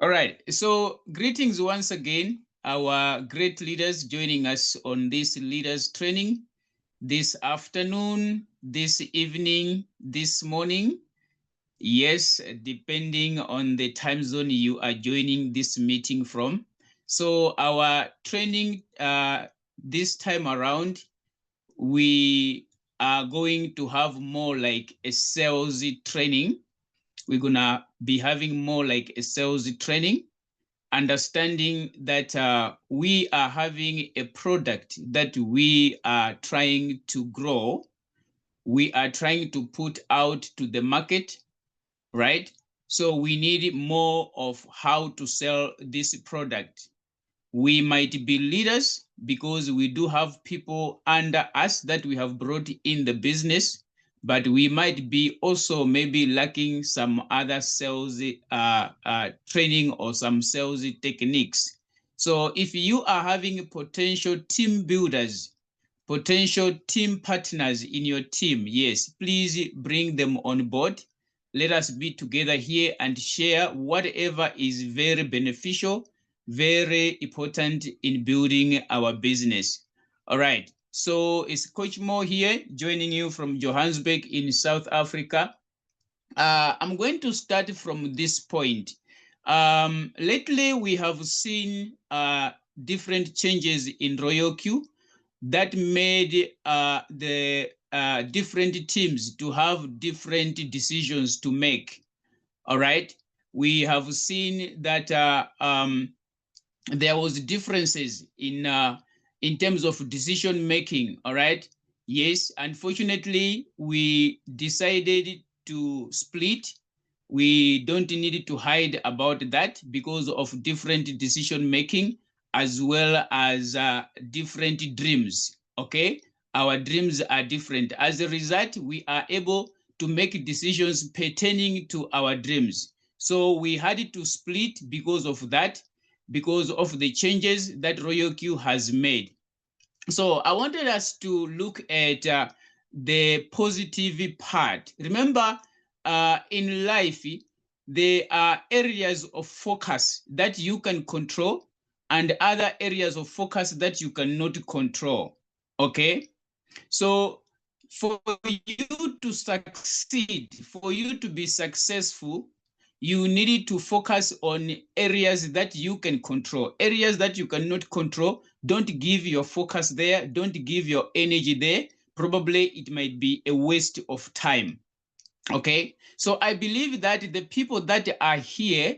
All right. So greetings once again, our great leaders joining us on this leaders training this afternoon, this evening, this morning. Yes, depending on the time zone you are joining this meeting from. So our training this time around, we are going to have more like a sales training. We're gonna be having more like a sales training, understanding that we are having a product that we are trying to grow, we are trying to put out to the market, right? So we need more of how to sell this product. We might be leaders because we do have people under us that we have brought in the business, but we might be also maybe lacking some other sales training or some sales techniques. So if you are having potential team builders, potential team partners in your team, yes, please bring them on board. Let us be together here and share whatever is very beneficial, very important in building our business. All right. So it's Coach Mo here, joining you from Johannesburg in South Africa. I'm going to start from this point. Lately, we have seen different changes in Royal Q that made the different teams to have different decisions to make. All right. We have seen that there was differences in terms of decision making. All right. Yes, unfortunately, we decided to split. We don't need to hide about that because of different decision making as well as different dreams. Okay, our dreams are different. As a result, we are able to make decisions pertaining to our dreams. So we had to split because of that, because of the changes that Royal Q has made. So I wanted us to look at the positive part. Remember, in life, there are areas of focus that you can control and other areas of focus that you cannot control. Okay? So for you to succeed, for you to be successful, you need to focus on areas that you can control. Areas that you cannot control, don't give your focus there, don't give your energy there. Probably it might be a waste of time. Okay, so I believe that the people that are here,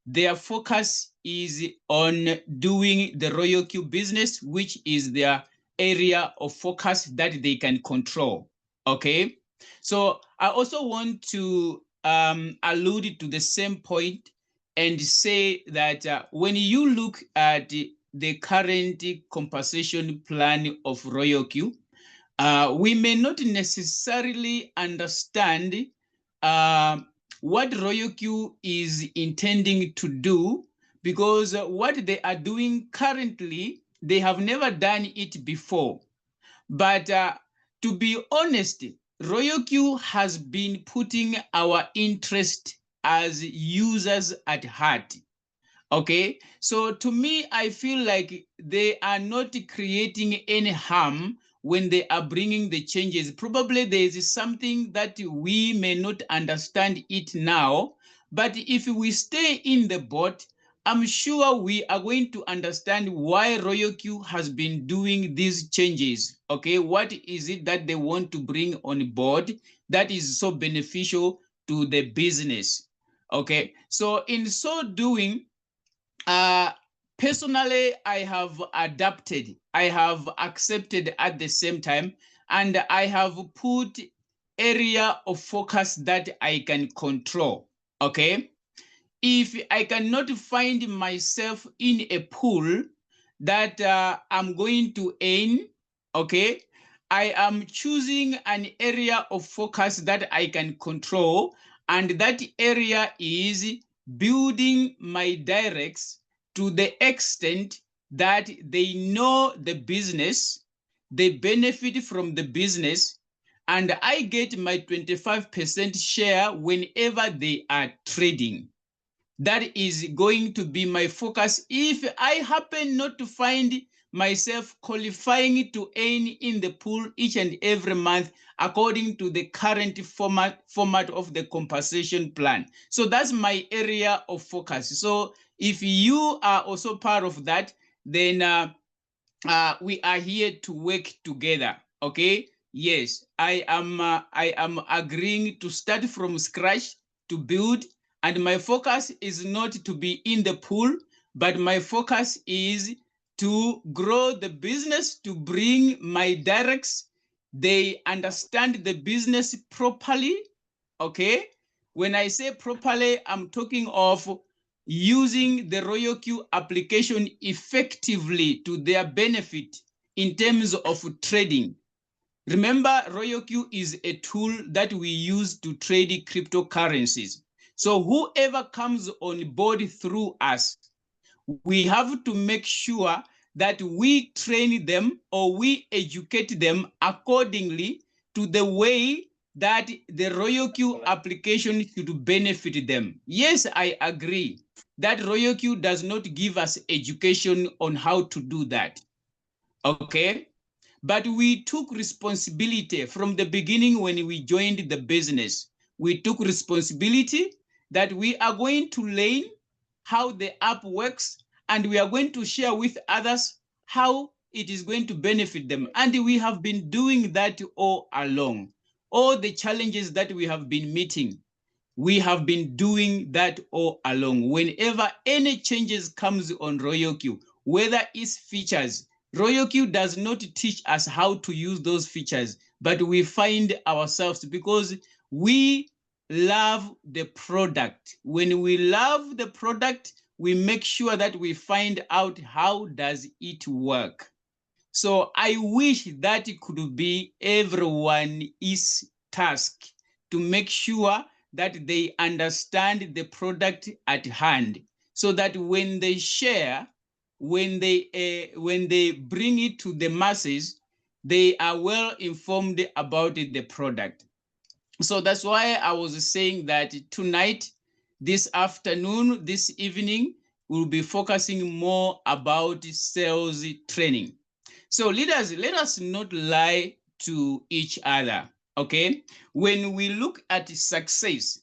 their focus is on doing the Royal Q business, which is their area of focus that they can control. Okay, so I also want to allude to the same point and say that when you look at the current compensation plan of Royal Q, we may not necessarily understand uh, what Royal Q is intending to do, because what they are doing currently, they have never done it before. But to be honest, Royal Q has been putting our interest as users at heart. Okay, so to me, I feel like they are not creating any harm when they are bringing the changes. Probably there is something that we may not understand it now, but if we stay in the boat, I'm sure we are going to understand why Royal Q has been doing these changes. Okay, what is it that they want to bring on board that is so beneficial to the business? Okay, so in so doing, uh, personally, I have adapted, I have accepted at the same time, and I have put area of focus that I can control. Okay. If I cannot find myself in a pool that I'm going to aim, okay, I am choosing an area of focus that I can control, and that area is building my directs to the extent that they know the business, they benefit from the business, and I get my 25% share whenever they are trading. That is going to be my focus. If I happen not to find myself qualifying to earn in the pool each and every month according to the current format of the compensation plan. So that's my area of focus. So if you are also part of that, then we are here to work together. Okay. Yes, I am agreeing to start from scratch to build, and my focus is not to be in the pool, but my focus is to grow the business, to bring my directs. They understand the business properly. Okay. When I say properly, I'm talking of using the Royal Q application effectively to their benefit in terms of trading. Remember, Royal Q is a tool that we use to trade cryptocurrencies. So whoever comes on board through us, we have to make sure that we train them or we educate them accordingly to the way that the Royal Q application should benefit them. Yes, I agree that Royal Q does not give us education on how to do that. Okay? But we took responsibility from the beginning when we joined the business. We took responsibility that we are going to learn how the app works, and we are going to share with others how it is going to benefit them. And we have been doing that all along. All the challenges that we have been meeting, we have been doing that all along. Whenever any changes comes on Royal Q, whether it's features, Royal Q does not teach us how to use those features, but we find ourselves, because we love the product. When we love the product, we make sure that we find out how does it work. So I wish that it could be everyone's task to make sure that they understand the product at hand, so that when they share, when they bring it to the masses, they are well informed about the product. So that's why I was saying that tonight, this afternoon, this evening, we'll be focusing more about sales training. So leaders, let us not lie to each other, okay? When we look at success,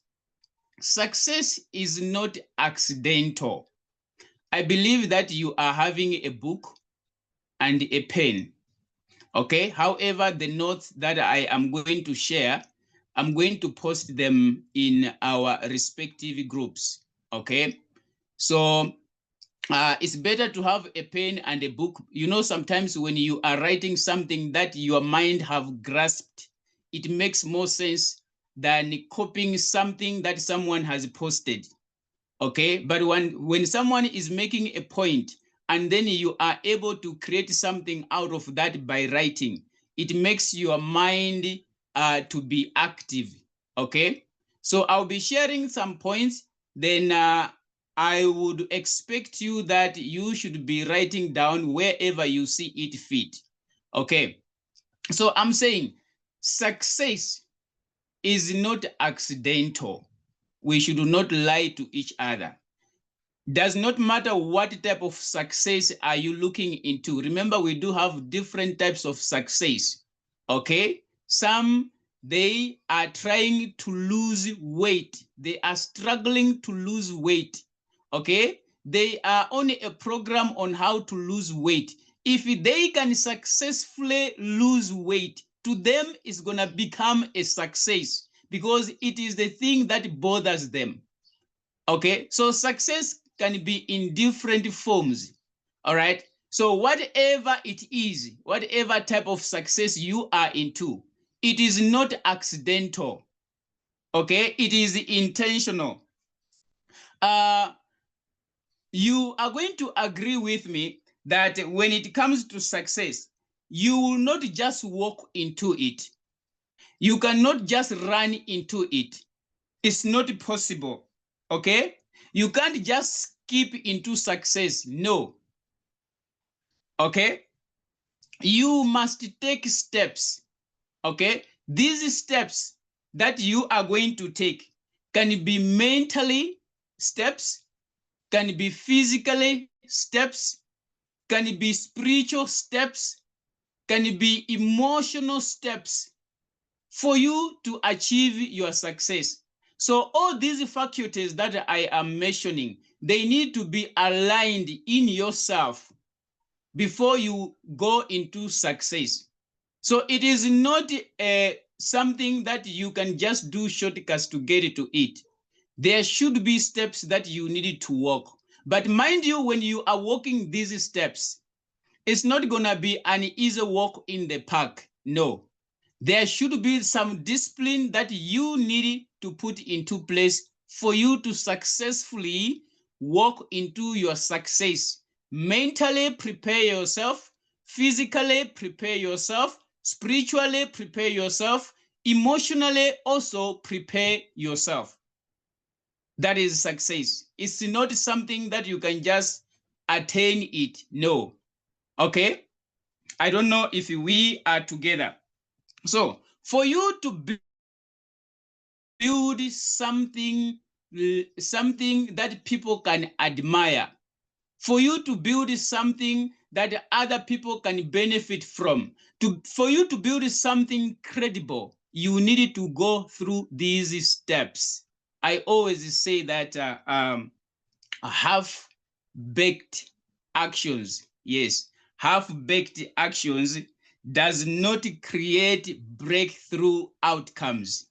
success is not accidental. I believe that you are having a book and a pen, okay? However, the notes that I am going to share, I'm going to post them in our respective groups, okay? So it's better to have a pen and a book. You know, sometimes when you are writing something that your mind have grasped, it makes more sense than copying something that someone has posted, okay? But when someone is making a point and then you are able to create something out of that by writing, it makes your mind to be active, okay? So I'll be sharing some points, then I would expect you that you should be writing down wherever you see it fit, okay? So I'm saying success is not accidental. We should not lie to each other. Does not matter what type of success are you looking into. Remember, we do have different types of success, okay? Some, they are trying to lose weight. They are struggling to lose weight, okay? They are on a program on how to lose weight. If they can successfully lose weight, to them it's gonna become a success because it is the thing that bothers them, okay? So success can be in different forms, all right? So whatever it is, whatever type of success you are into, it is not accidental, okay? It is intentional. You are going to agree with me that when it comes to success, you will not just walk into it. You cannot just run into it. It's not possible, okay? You can't just skip into success, no, okay? You must take steps, okay? These steps that you are going to take can be mentally steps, can be physically steps, can be spiritual steps, can be emotional steps for you to achieve your success. So all these faculties that I am mentioning, they need to be aligned in yourself before you go into success. So it is not something that you can just do shortcuts to get to it. There should be steps that you need to walk. But mind you, when you are walking these steps, it's not going to be an easy walk in the park. No. There should be some discipline that you need to put into place for you to successfully walk into your success. Mentally prepare yourself, physically prepare yourself, spiritually prepare yourself, emotionally also prepare yourself. That is success. It's not something that you can just attain it. No. Okay? I don't know if we are together. So for you to build something that people can admire, for you to build something that other people can benefit from, for you to build something credible, you need to go through these steps. I always say that half-baked actions, yes, half-baked actions does not create breakthrough outcomes.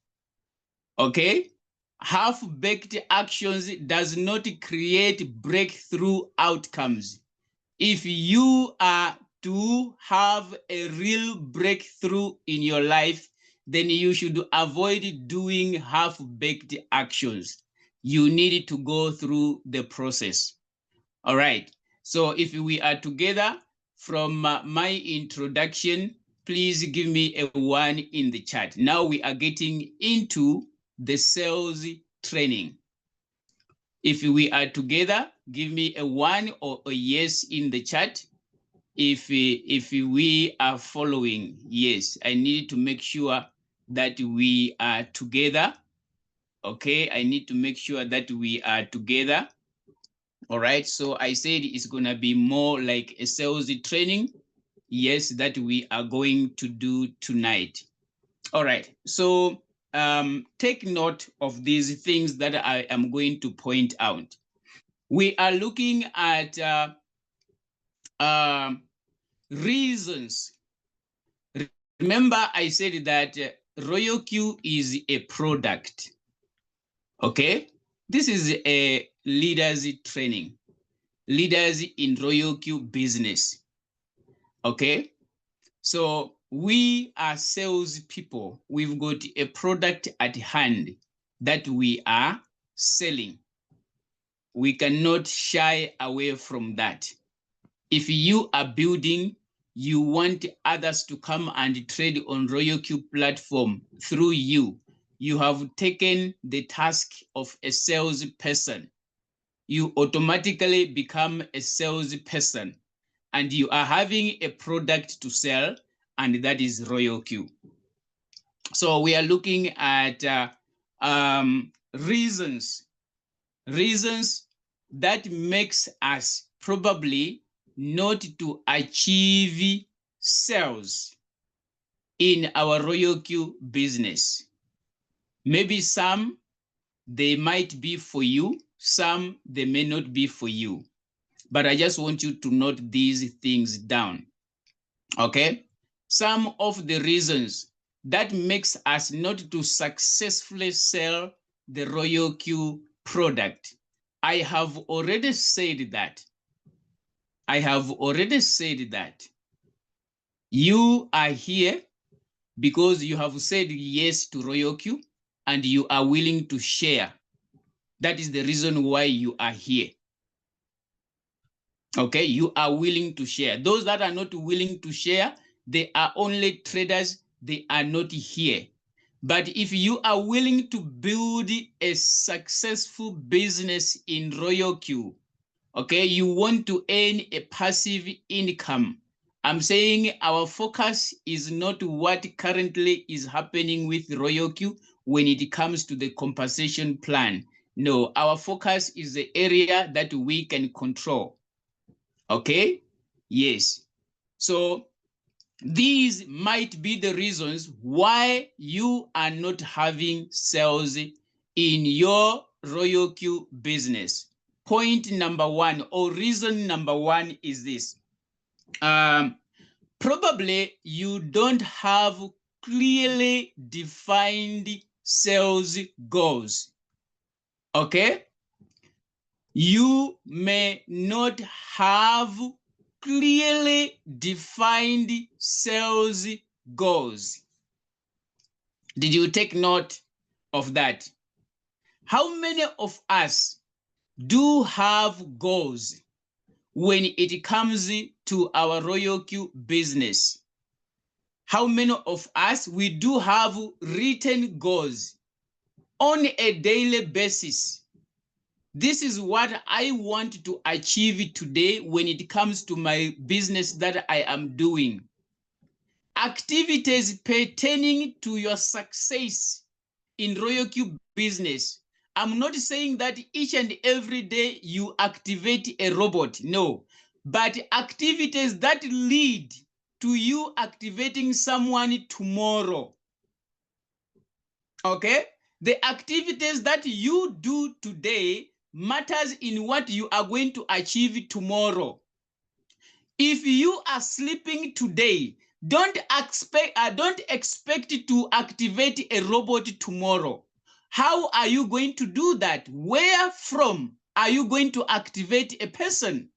Okay? Half-baked actions does not create breakthrough outcomes. If you are to have a real breakthrough in your life, then you should avoid doing half-baked actions. You need to go through the process. All right. So if we are together from my introduction, please give me a 1 in the chat. Now we are getting into the sales training. If we are together, give me a 1 or a yes in the chat. If we are following, yes, I need to make sure that we are together. Okay, I need to make sure that we are together. All right, so I said it's gonna be more like a sales training. Yes, that we are going to do tonight. All right, so take note of these things that I am going to point out. We are looking at reasons. Remember, I said that Royal Q is a product. Okay, this is a leaders training, leaders in Royal Q business. Okay, so we are sales people. We've got a product at hand that we are selling. We cannot shy away from that. If you are building, you want others to come and trade on Royal Q platform through you. You have taken the task of a salesperson. You automatically become a salesperson, and you are having a product to sell, and that is Royal Q. So we are looking at reasons that makes us probably not to achieve sales in our Royal Q business. Maybe some, they might be for you, some, they may not be for you. But I just want you to note these things down, okay? Some of the reasons that makes us not to successfully sell the Royal Q product. I have already said that. You are here because you have said yes to Royal Q and you are willing to share. That is the reason why you are here. Okay, you are willing to share. Those that are not willing to share, they are only traders, they are not here. But if you are willing to build a successful business in Royal Q, okay, you want to earn a passive income. I'm saying our focus is not what currently is happening with Royal Q when it comes to the compensation plan. No, our focus is the area that we can control. Okay? Yes. So these might be the reasons why you are not having sales in your Royal Q business. Point number one, or reason number one, is this. Probably you don't have clearly defined sales goals. Okay? You may not have clearly defined sales goals. Did you take note of that? How many of us do have goals when it comes to our Royal Q business? How many of us, we do have written goals on a daily basis? This is what I want to achieve today when it comes to my business that I am doing. Activities pertaining to your success in Royal Q business. I'm not saying that each and every day you activate a robot, no, but activities that lead to you activating someone tomorrow. Okay? The activities that you do today matters in what you are going to achieve tomorrow. If you are sleeping today, don't expect to activate a robot tomorrow. How are you going to do that? Where from are you going to activate a person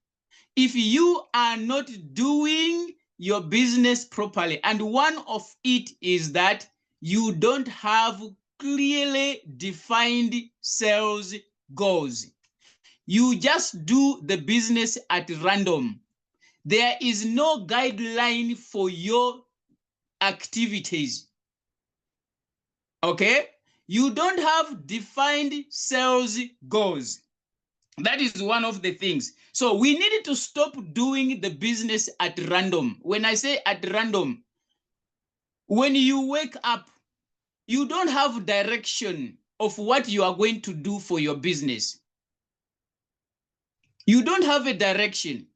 if you are not doing your business properly? And one of it is that you don't have clearly defined sales goals. You just do the business at random. There is no guideline for your activities. Okay? You don't have defined sales goals. That is one of the things. So we need to stop doing the business at random. When I say at random, when you wake up, you don't have direction of what you are going to do for your business. You don't have a direction.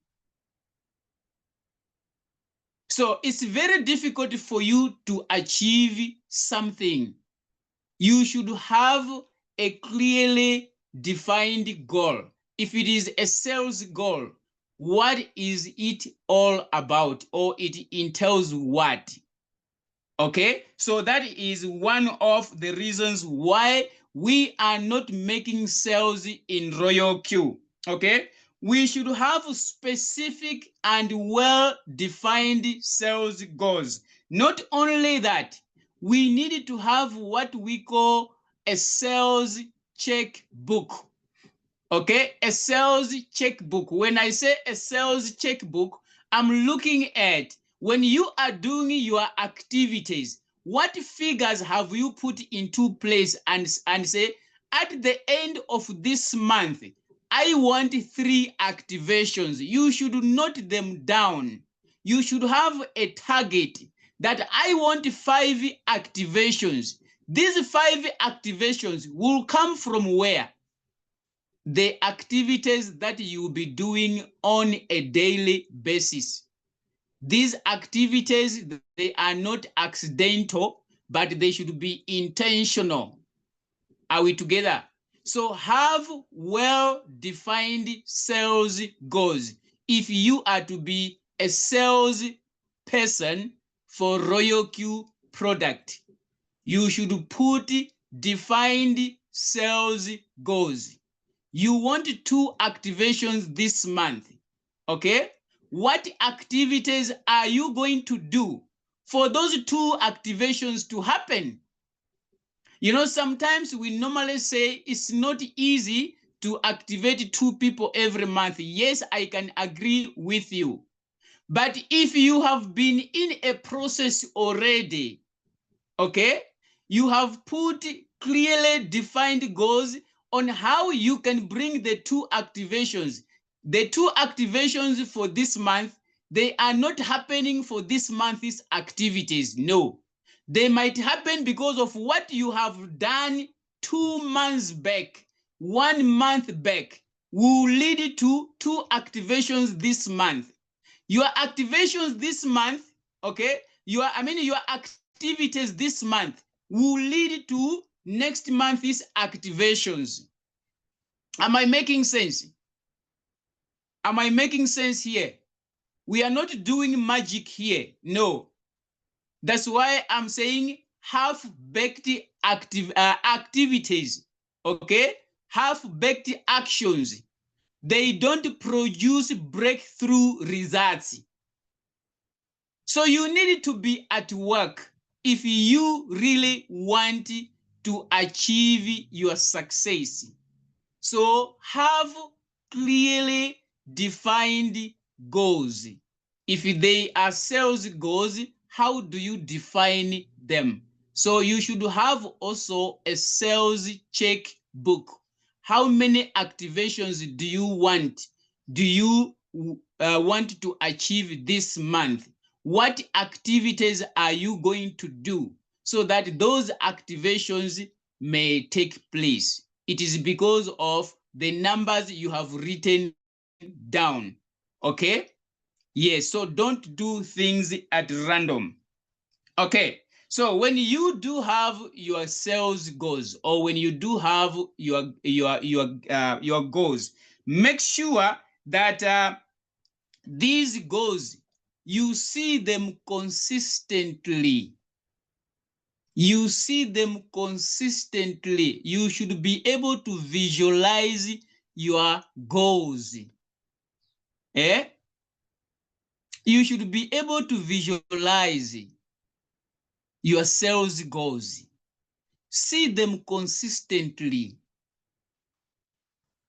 So it's very difficult for you to achieve something. You should have a clearly defined goal. If it is a sales goal, what is it all about, or it entails what? Okay, so that is one of the reasons why we are not making sales in Royal Q. Okay, we should have specific and well-defined sales goals. Not only that, we need to have what we call a sales checkbook. Okay, a sales checkbook. When I say a sales checkbook, I'm looking at when you are doing your activities, what figures have you put into place and say, at the end of this month, I want 3 activations. You should note them down. You should have a target that I want 5 activations. These 5 activations will come from where? The activities that you will be doing on a daily basis. These activities, they are not accidental, but they should be intentional. Are we together? So have well-defined sales goals. If you are to be a sales person for Royal Q product, you should put defined sales goals. You want 2 activations this month, okay? What activities are you going to do for those 2 activations to happen? You know, sometimes we normally say it's not easy to activate 2 people every month. Yes, I can agree with you. But if you have been in a process already, okay, you have put clearly defined goals on how you can bring the 2 activations. The 2 activations for this month, they are not happening for this month's activities. No, they might happen because of what you have done 2 months back 1 month back will lead to 2 activations this month. Your activations this month, okay, your activities this month will lead to next month's activations. Am I making sense? Am I making sense here? We are not doing magic here. No. That's why I'm saying half-baked activities, okay? Half-baked actions. They don't produce breakthrough results. So you need to be at work if you really want to achieve your success. So have clearly defined goals. If they are sales goals, how do you define them? So you should have also a sales checkbook. How many activations do you want? Do you want to achieve this month? What activities are you going to do so that those activations may take place? It is because of the numbers you have written down. Okay? Yes, so don't do things at random. Okay, so when you do have your sales goals, or when you do have your goals, make sure that these goals, you see them consistently. You see them consistently. You should be able to visualize your goals. Eh? You should be able to visualize your sales goals. See them consistently.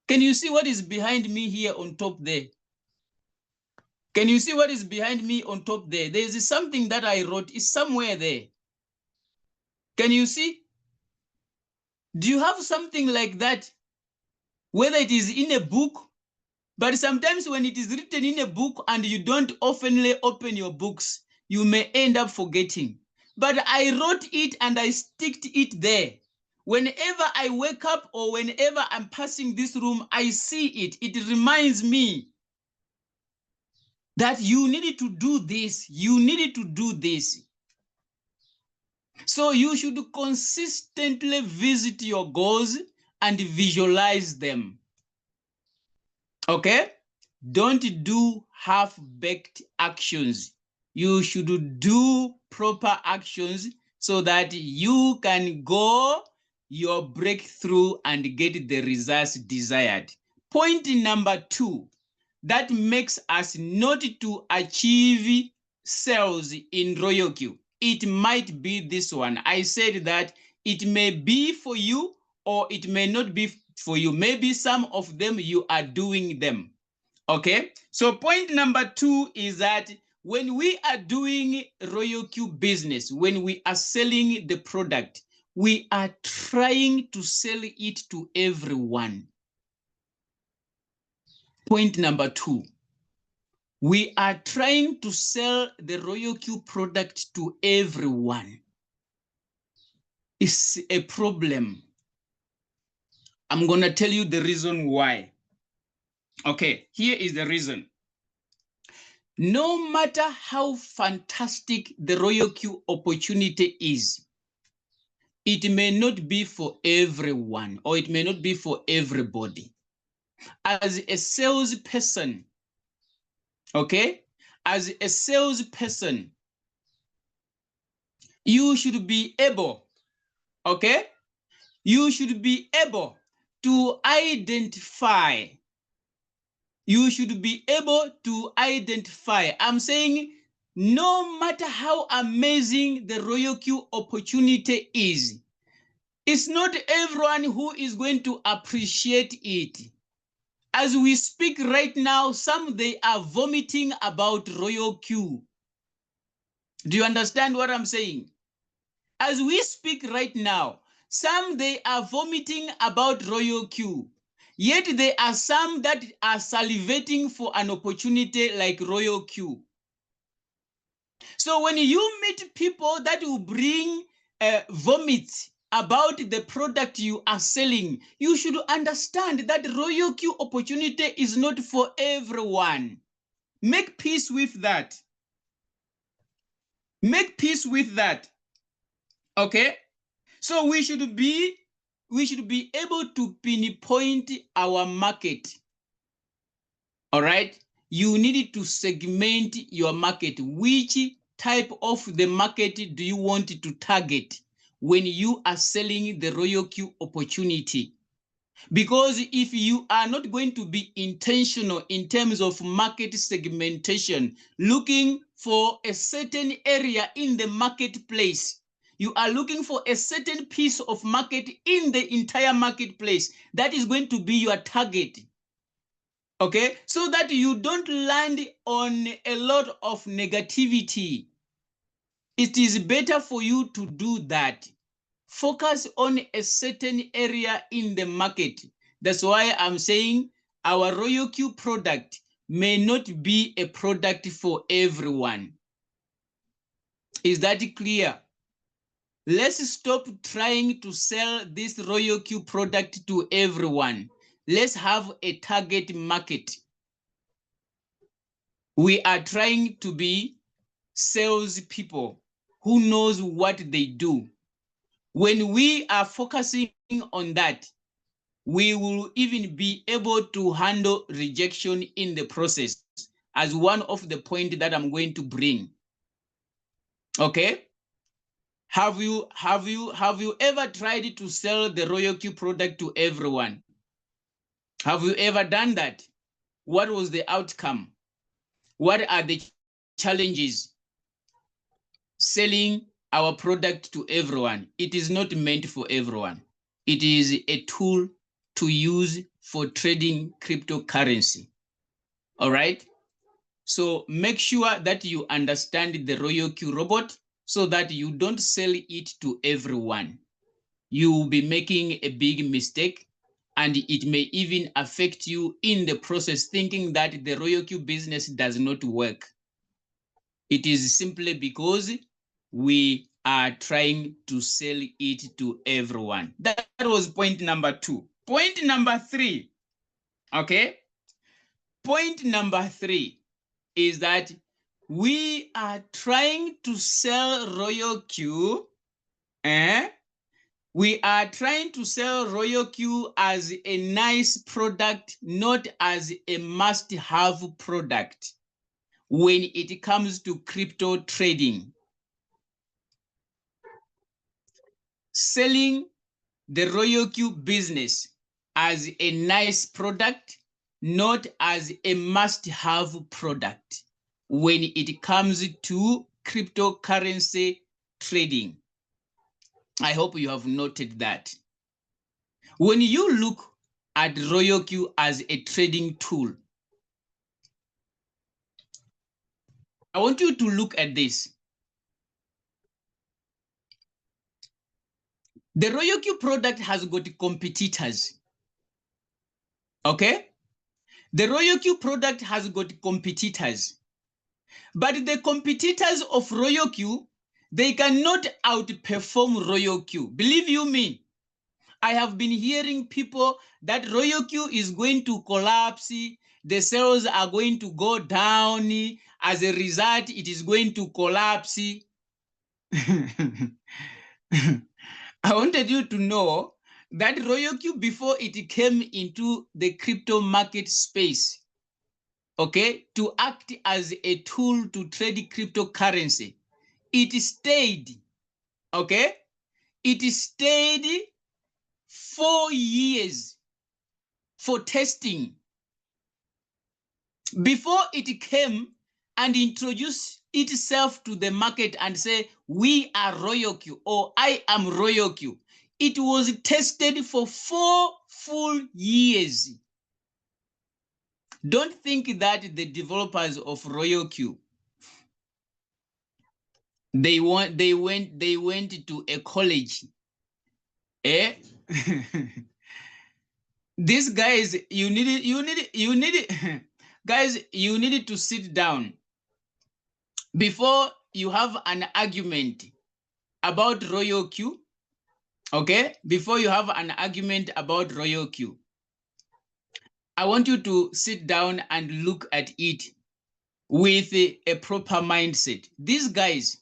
Can you see what is behind me here on top there? Can you see what is behind me on top there? There is something that I wrote. It's somewhere there. Can you see? Do you have something like that? Whether it is in a book, but sometimes when it is written in a book and you don't oftenly open your books, you may end up forgetting. But I wrote it and I sticked it there. Whenever I wake up or whenever I'm passing this room, I see it. It reminds me that you needed to do this. You needed to do this. So you should consistently visit your goals and visualize them. Okay? Don't do half-baked actions. You should do proper actions so that you can go your breakthrough and get the results desired. Point number 2, that makes us not to achieve sales in Royal Q. It might be this one. I said that it may be for you or it may not be for you. Maybe some of them you are doing them. Okay, so point number 2 is that when we are doing Royal Q business, when we are selling the product, we are trying to sell it to everyone. Point number 2, we are trying to sell the Royal Q product to everyone. It's a problem. I'm going to tell you the reason why. Okay, here is the reason. No matter how fantastic the Royal Q opportunity is, it may not be for everyone or it may not be for everybody. As a salesperson, okay, as a salesperson, you should be able, okay, you should be able to identify. You should be able to identify. I'm saying no matter how amazing the Royal Q opportunity is, it's not everyone who is going to appreciate it. As we speak right now, some they are vomiting about Royal Q. Do you understand what I'm saying? As we speak right now, some they are vomiting about Royal Q. Yet there are some that are salivating for an opportunity like Royal Q. So when you meet people that will bring vomit about the product you are selling, you should understand that Royal Q opportunity is not for everyone. Make peace with that. Make peace with that. Okay? So we should be able to pinpoint our market. All right? You need to segment your market. Which type of the market do you want to target when you are selling the Royal Q opportunity? Because if you are not going to be intentional in terms of market segmentation, looking for a certain area in the marketplace, you are looking for a certain piece of market in the entire marketplace, that is going to be your target. Okay, so that you don't land on a lot of negativity. It is better for you to do that. Focus on a certain area in the market. That's why I'm saying our Royal Q product may not be a product for everyone. Is that clear? Let's stop trying to sell this Royal Q product to everyone. Let's have a target market. We are trying to be salespeople who knows what they do. When we are focusing on that, we will even be able to handle rejection in the process, as one of the points that I'm going to bring. Okay? Have you ever tried to sell the Royal Q product to everyone? Have you ever done that? What was the outcome? What are the challenges? Selling our product to everyone. It is not meant for everyone. It is a tool to use for trading cryptocurrency. All right? So make sure that you understand the Royal Q robot so that you don't sell it to everyone. You will be making a big mistake, and it may even affect you in the process, thinking that the Royal Q business does not work. It is simply because we are trying to sell it to everyone. That was point number 2. Point number 3, okay? Point number 3 is that we are trying to sell Royal Q. We are trying to sell Royal Q as a nice product, not as a must-have product when it comes to crypto trading. Selling the Royal Q business as a nice product, not as a must-have product when it comes to cryptocurrency trading. I hope you have noted that. When you look at Royal Q as a trading tool, I want you to look at this. The Royal Q product has got competitors. Okay? The Royal Q product has got competitors. But the competitors of Royal Q, they cannot outperform Royal Q. Believe you me, I have been hearing people that Royal Q is going to collapse, the sales are going to go down, as a result, it is going to collapse. I wanted you to know that Royal Q, before it came into the crypto market space, okay, to act as a tool to trade cryptocurrency, it stayed, okay? It stayed 4 years for testing before it came and introduced itself to the market and say, we are Royal Q, or I am Royal Q. It was tested for 4 full years. Don't think that the developers of Royal Q, they went to a college. These guys, you need guys, you need to sit down before you have an argument about Royal Q. Okay, before you have an argument about Royal Q, I want you to sit down and look at it with a proper mindset. These guys,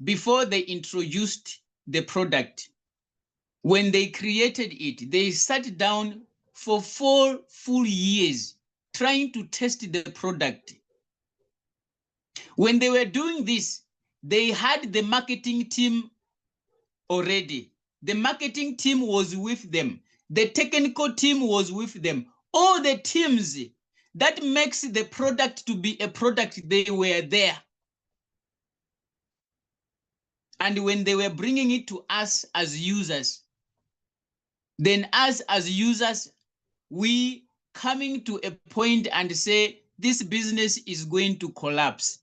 before they introduced the product, when they created it, they sat down for 4 full years trying to test the product. When they were doing this, they had the marketing team already. The marketing team was with them. The technical team was with them. All the teams that makes the product to be a product, they were there. And when they were bringing it to us as users, then us as users, we coming to a point and say, this business is going to collapse.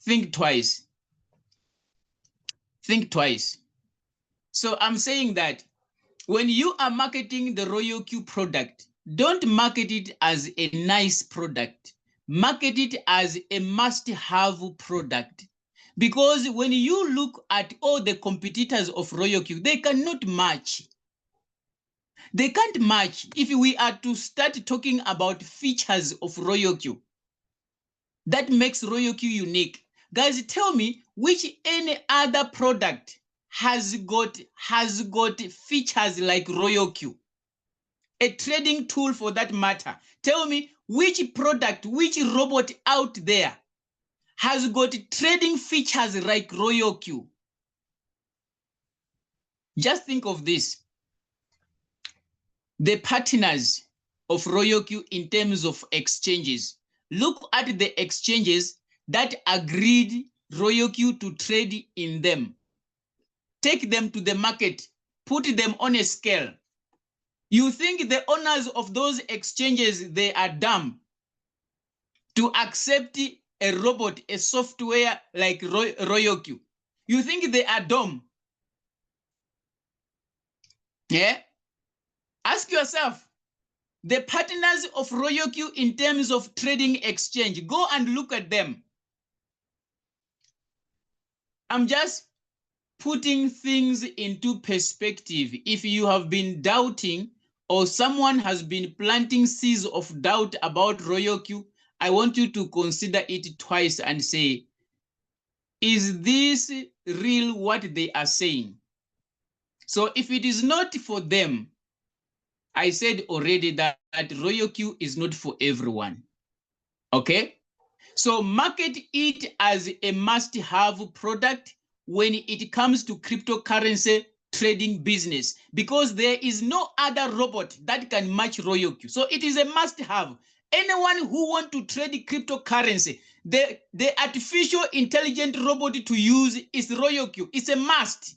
Think twice. Think twice. So I'm saying that when you are marketing the Royal Q product, don't market it as a nice product. Market it as a must-have product. Because when you look at all the competitors of Royal Q, they cannot match. They can't match. If we are to start talking about features of Royal Q, that makes Royal Q unique. Guys, tell me which any other product has got features like Royal Q. A trading tool for that matter. Tell me which product, which robot out there has got trading features like Royal Q. Just think of this. The partners of Royal Q in terms of exchanges. Look at the exchanges that agreed Royal Q to trade in them. Take them to the market, put them on a scale. You think the owners of those exchanges, they are dumb to accept a robot, a software like Royal Q? You think they are dumb? Yeah? Ask yourself, the partners of Royal Q in terms of trading exchange, go and look at them. I'm just putting things into perspective. If you have been doubting or someone has been planting seeds of doubt about Royal Q, I want you to consider it twice and say, is this real what they are saying? So if it is not for them, I said already that Royal Q is not for everyone. Okay? So market it as a must-have product when it comes to cryptocurrency trading business, because there is no other robot that can match Royal Q. So it is a must-have. Anyone who wants to trade cryptocurrency, the artificial intelligent robot to use is Royal Q. It's a must.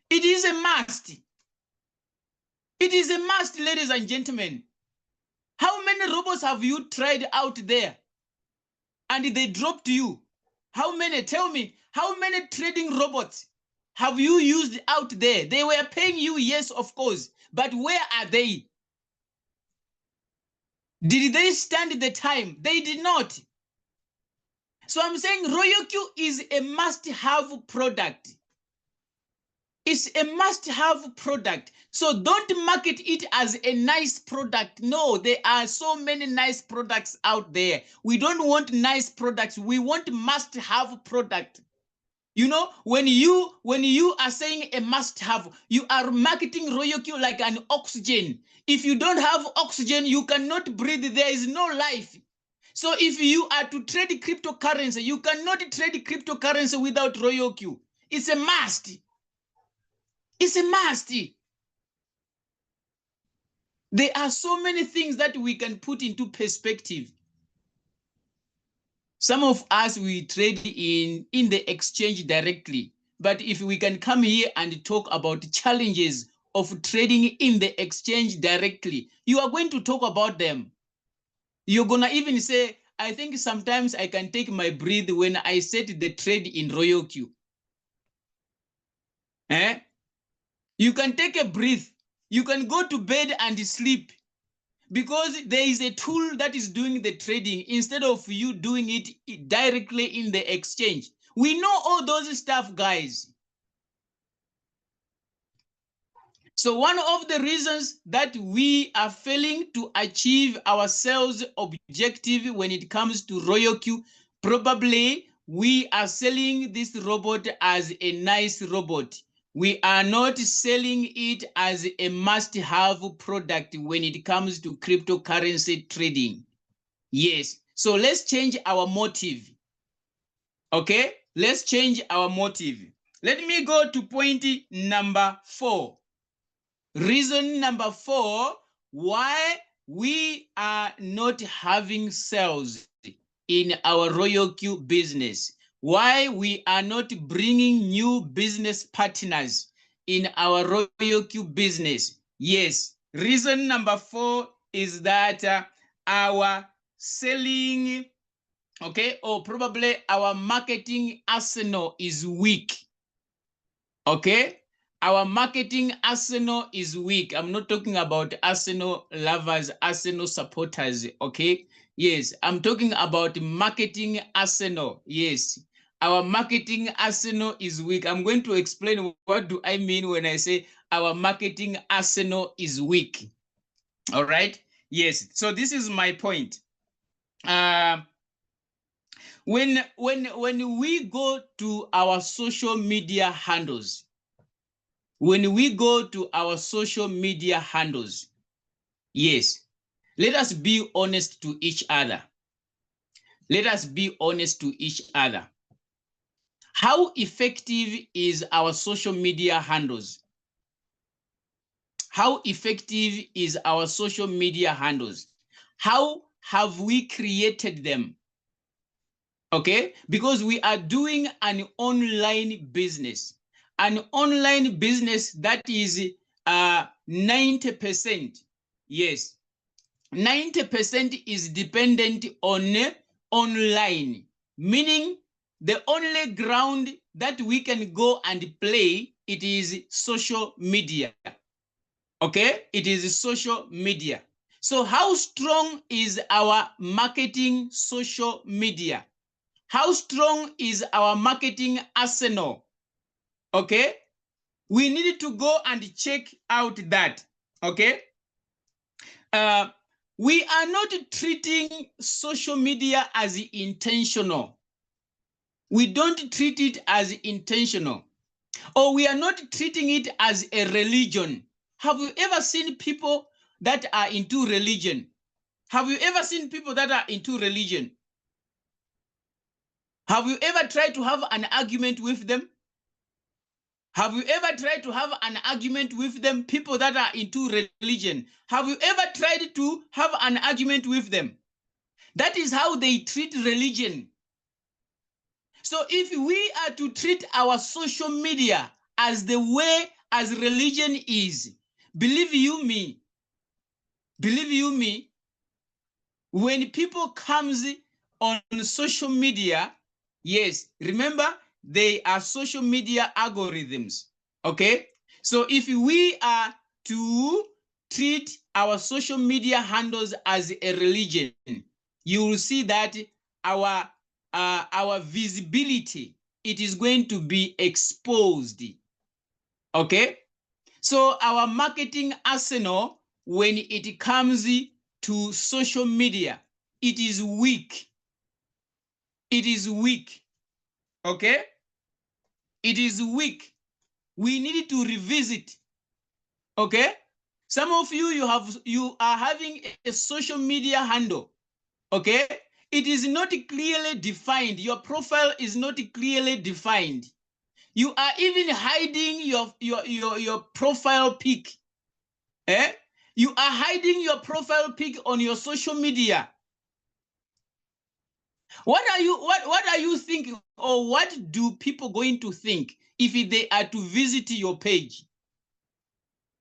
It is a must. It is a must, ladies and gentlemen. How many robots have you tried out there and they dropped you? How many? Tell me, how many trading robots have you used out there? They were paying you, yes, of course, but where are they? Did they stand the time? They did not. So I'm saying Royal Q is a must-have product. It's a must-have product. So don't market it as a nice product. No, there are so many nice products out there. We don't want nice products. We want must-have product. You know, when you are saying a must-have, you are marketing Royal Q like an oxygen. If you don't have oxygen, you cannot breathe. There is no life. So if you are to trade cryptocurrency, you cannot trade cryptocurrency without Royal Q. It's a must. It's a must. There are so many things that we can put into perspective. Some of us, we trade in the exchange directly. But if we can come here and talk about challenges of trading in the exchange directly, you are going to talk about them. You're going to even say, I think sometimes I can take my breath when I set the trade in Royal Q. You can take a breath. You can go to bed and sleep, because there is a tool that is doing the trading instead of you doing it directly in the exchange. We know all those stuff, guys. So one of the reasons that we are failing to achieve our sales objective when it comes to Royal Q, probably we are selling this robot as a nice robot. We are not selling it as a must-have product when it comes to cryptocurrency trading. Yes, so let's change our motive. Okay, let's change our motive. Let me go to point number 4. Reason number 4, why we are not having sales in our Royal Q business. Why we are not bringing new business partners in our Royal Q business. Yes, reason number 4 is that our selling, okay, or probably our marketing arsenal is weak. Okay, our marketing arsenal is weak. I'm not talking about Arsenal lovers, Arsenal supporters. Okay, yes, I'm talking about marketing arsenal. Yes, our marketing arsenal is weak. I'm going to explain what do I mean when I say our marketing arsenal is weak. All right, yes, so this is my point. When we go to our social media handles, yes, let us be honest to each other. Let us be honest to each other. How effective is our social media handles? How effective is our social media handles? How have we created them? Okay, because we are doing an online business. An online business that is 90%. Yes, 90% is dependent on online, meaning the only ground that we can go and play, it is social media. Okay, it is social media. So how strong is our marketing social media? How strong is our marketing arsenal? Okay, we need to go and check out that. Okay, we are not treating social media as intentional. We don't treat it as intentional, or we are not treating it as a religion. Have you ever seen people that are into religion? Have you ever seen people that are into religion? Have you ever tried to have an argument with them? Have you ever tried to have an argument with them, people that are into religion? Have you ever tried to have an argument with them? That is how they treat religion. So if we are to treat our social media as the way as religion is, believe you me, when people comes on social media, yes, remember, they are social media algorithms. Okay, so if we are to treat our social media handles as a religion, you will see that our visibility, it is going to be exposed. Okay, so our marketing arsenal, when it comes to social media, it is weak. It is weak. Okay, it is weak. We need to revisit. Okay, some of you are having a social media handle. Okay, it is not clearly defined. Your profile is not clearly defined. You are even hiding your profile pic. You are hiding your profile pic on your social media. What are you thinking, or what do people going to think if they are to visit your page?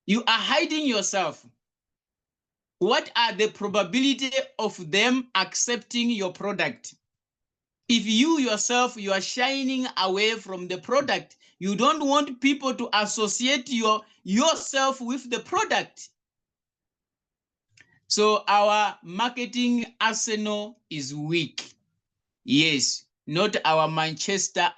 You are hiding yourself. What are the probability of them accepting your product? If you yourself, you are shining away from the product, you don't want people to associate yourself with the product. So our marketing arsenal is weak. Yes, not our Manchester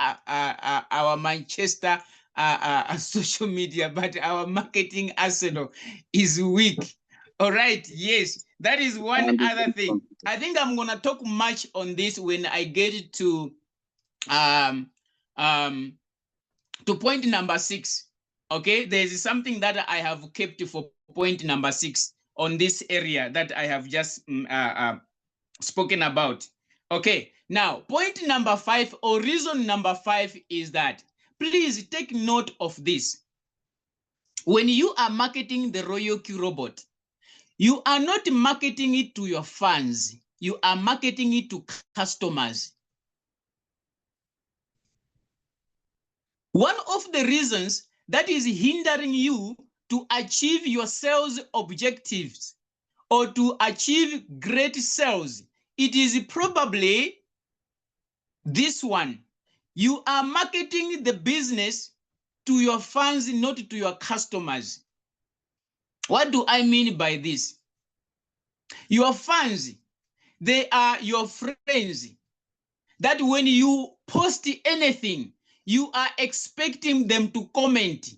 social media, but our marketing arsenal is weak. All right, yes, that is one other thing. I think I'm gonna talk much on this when I get to point number 6. Okay, there's something that I have kept for point number 6 on this area that I have just spoken about. Okay, now point number 5, or reason number 5, is that please take note of this. When you are marketing the Royal Q robot, you are not marketing it to your fans, you are marketing it to customers. One of the reasons that is hindering you to achieve your sales objectives or to achieve great sales, it is probably this one. You are marketing the business to your fans, not to your customers. What do I mean by this? Your fans, they are your friends. That when you post anything, you are expecting them to comment.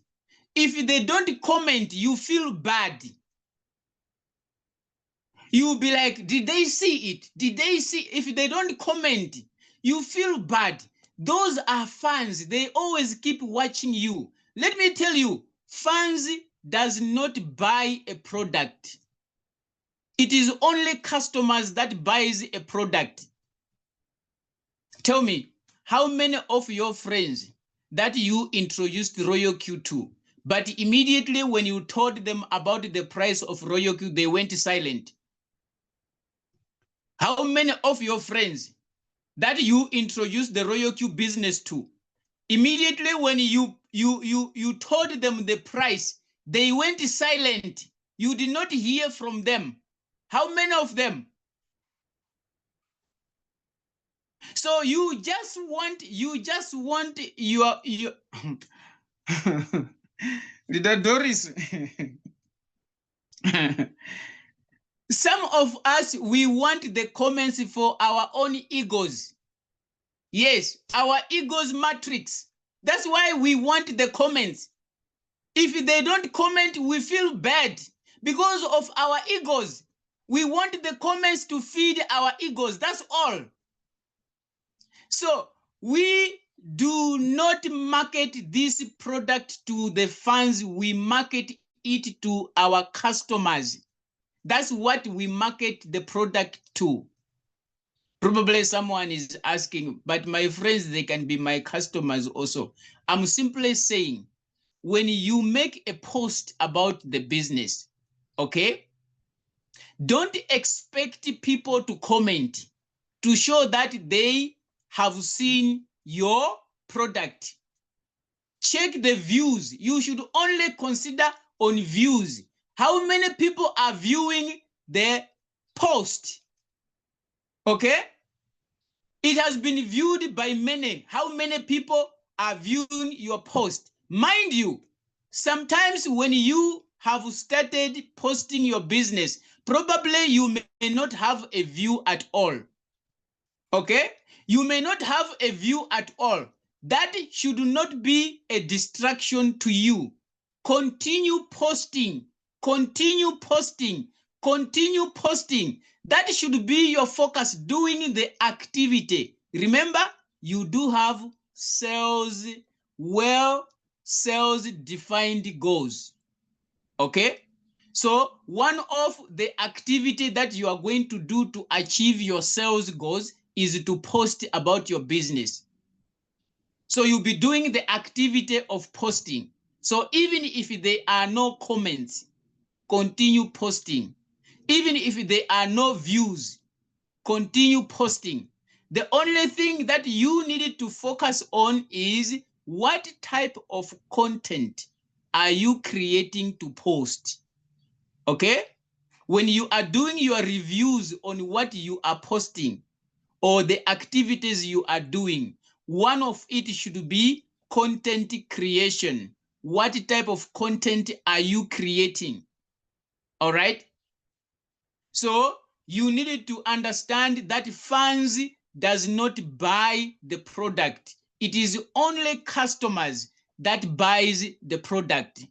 If they don't comment, you feel bad. You'll be like, did they see it? Did they see? If they don't comment, you feel bad. Those are fans. They always keep watching you. Let me tell you, fans does not buy a product. It is only customers that buys a product. Tell me, how many of your friends that you introduced Royal Q to, but immediately when you told them about the price of Royal Q, they went silent? How many of your friends that you introduced the Royal Q business to, immediately when you told them the price, they went silent? You did not hear from them. How many of them? So you just want your the Doris. Some of us, we want the comments for our own egos. Yes, our egos matrix. That's why we want the comments. If they don't comment, we feel bad because of our egos. We want the comments to feed our egos. That's all. So we do not market this product to the fans. We market it to our customers. That's what we market the product to. Probably someone is asking, but my friends, they can be my customers also. I'm simply saying, when you make a post about the business, okay, don't expect people to comment to show that they have seen your product. Check the views. You should only consider on views. How many people are viewing the post? Okay? It has been viewed by many. How many people are viewing your post? Mind you, sometimes when you have started posting your business, probably you may not have a view at all. Okay? You may not have a view at all. That should not be a distraction to you. Continue posting, continue posting, continue posting. That should be your focus, doing the activity. Remember, you do have sales defined goals. Okay? So one of the activity that you are going to do to achieve your sales goals is to post about your business. So you'll be doing the activity of posting. So even if there are no comments, continue posting. Even if there are no views, continue posting. The only thing that you need to focus on is what type of content are you creating to post? Okay? When you are doing your reviews on what you are posting or the activities you are doing, one of it should be content creation. What type of content are you creating? All right? So you needed to understand that fans does not buy the product. It is only customers that buys the product.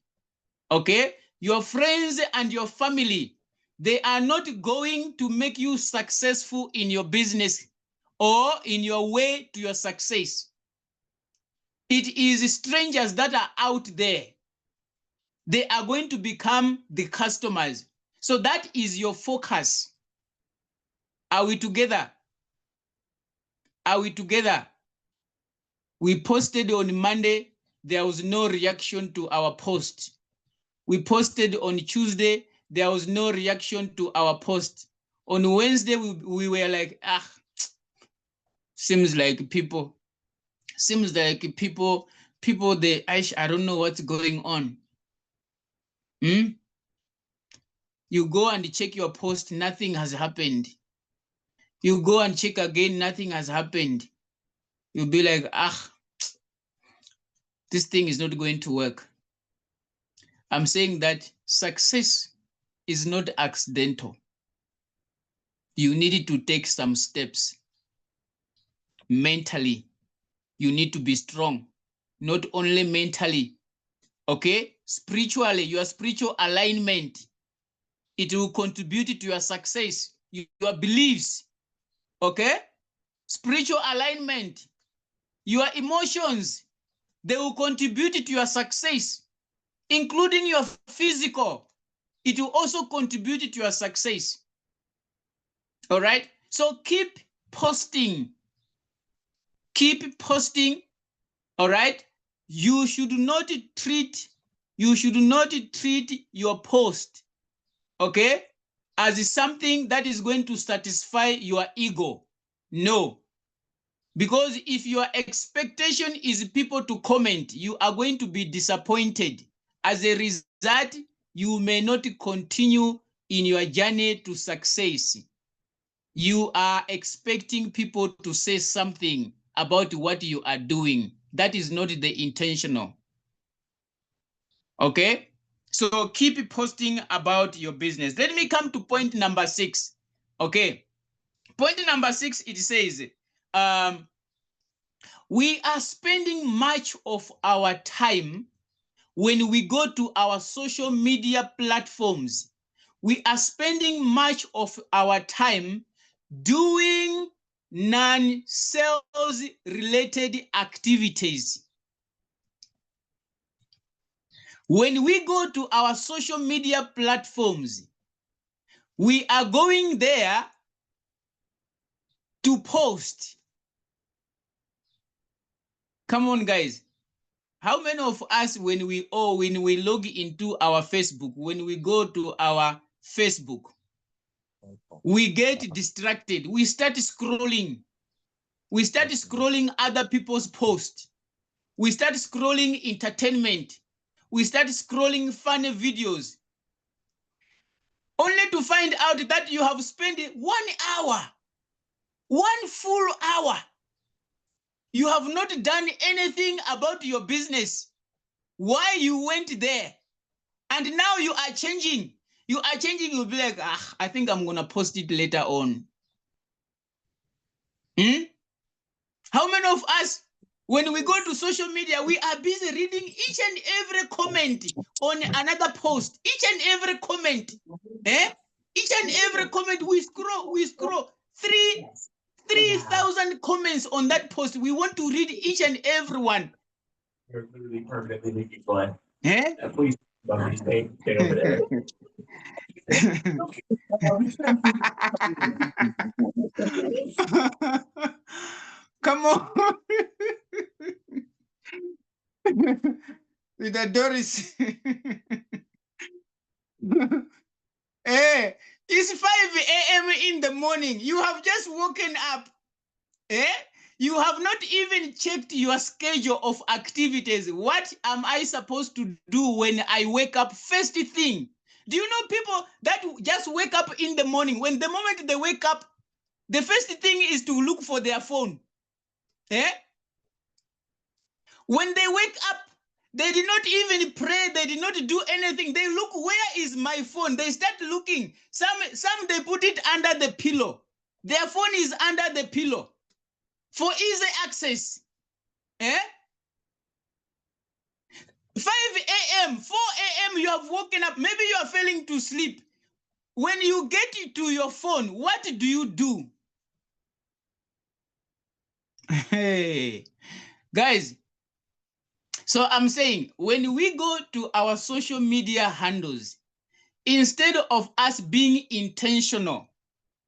Okay? Your friends and your family, they are not going to make you successful in your business or in your way to your success. It is strangers that are out there. They are going to become the customers. So that is your focus. Are we together? Are we together? We posted on Monday, there was no reaction to our post. We posted on Tuesday, there was no reaction to our post. On Wednesday, we were like, seems like people, I don't know what's going on. You go and check your post, nothing has happened. You go and check again, nothing has happened. You'll be like, this thing is not going to work. I'm saying that success is not accidental. You need to take some steps. Mentally, you need to be strong. Not only mentally, okay? Spiritually, your spiritual alignment, it will contribute to your success, your beliefs, okay? Spiritual alignment, your emotions, they will contribute to your success, including your physical. It will also contribute to your success. All right? So keep posting. Keep posting. All right? You should not treat your post, okay, as something that is going to satisfy your ego. No. Because if your expectation is people to comment, you are going to be disappointed. As a result, you may not continue in your journey to success. You are expecting people to say something about what you are doing. That is not the intentional. Okay? So keep posting about your business. Let me come to point number 6. Okay. Point number 6, it says, we are spending much of our time when we go to our social media platforms. We are spending much of our time doing non-sales related activities. When we go to our social media platforms, we are going there to post. Come on, guys. How many of us, when we log into our Facebook, when we go to our Facebook, we get distracted. We start scrolling. We start scrolling other people's posts. We start scrolling entertainment. We start scrolling funny videos. Only to find out that you have spent 1 hour, 1 full hour. You have not done anything about your business. Why you went there? And now you are changing. You are changing. You'll be like, I think I'm going to post it later on. How many of us, when we go to social media, we are busy reading each and every comment on another post, each and every comment, each and every comment, we scroll 3,000 comments on that post. We want to read each and every one. You're literally permanently leaking blood. Please stay over there. Come on. With the Doris. Hey, it's 5 a.m. in the morning. You have just woken up. You have not even checked your schedule of activities. What am I supposed to do when I wake up first thing? Do you know people that just wake up in the morning? When the moment they wake up, the first thing is to look for their phone. When they wake up, they did not even pray. They did not do anything. They look, where is my phone? They start looking. Some they put it under the pillow. Their phone is under the pillow for easy access. 5 a.m., 4 a.m., you have woken up. Maybe you are failing to sleep. When you get to your phone, what do you do? Hey, guys. So I'm saying, when we go to our social media handles, instead of us being intentional,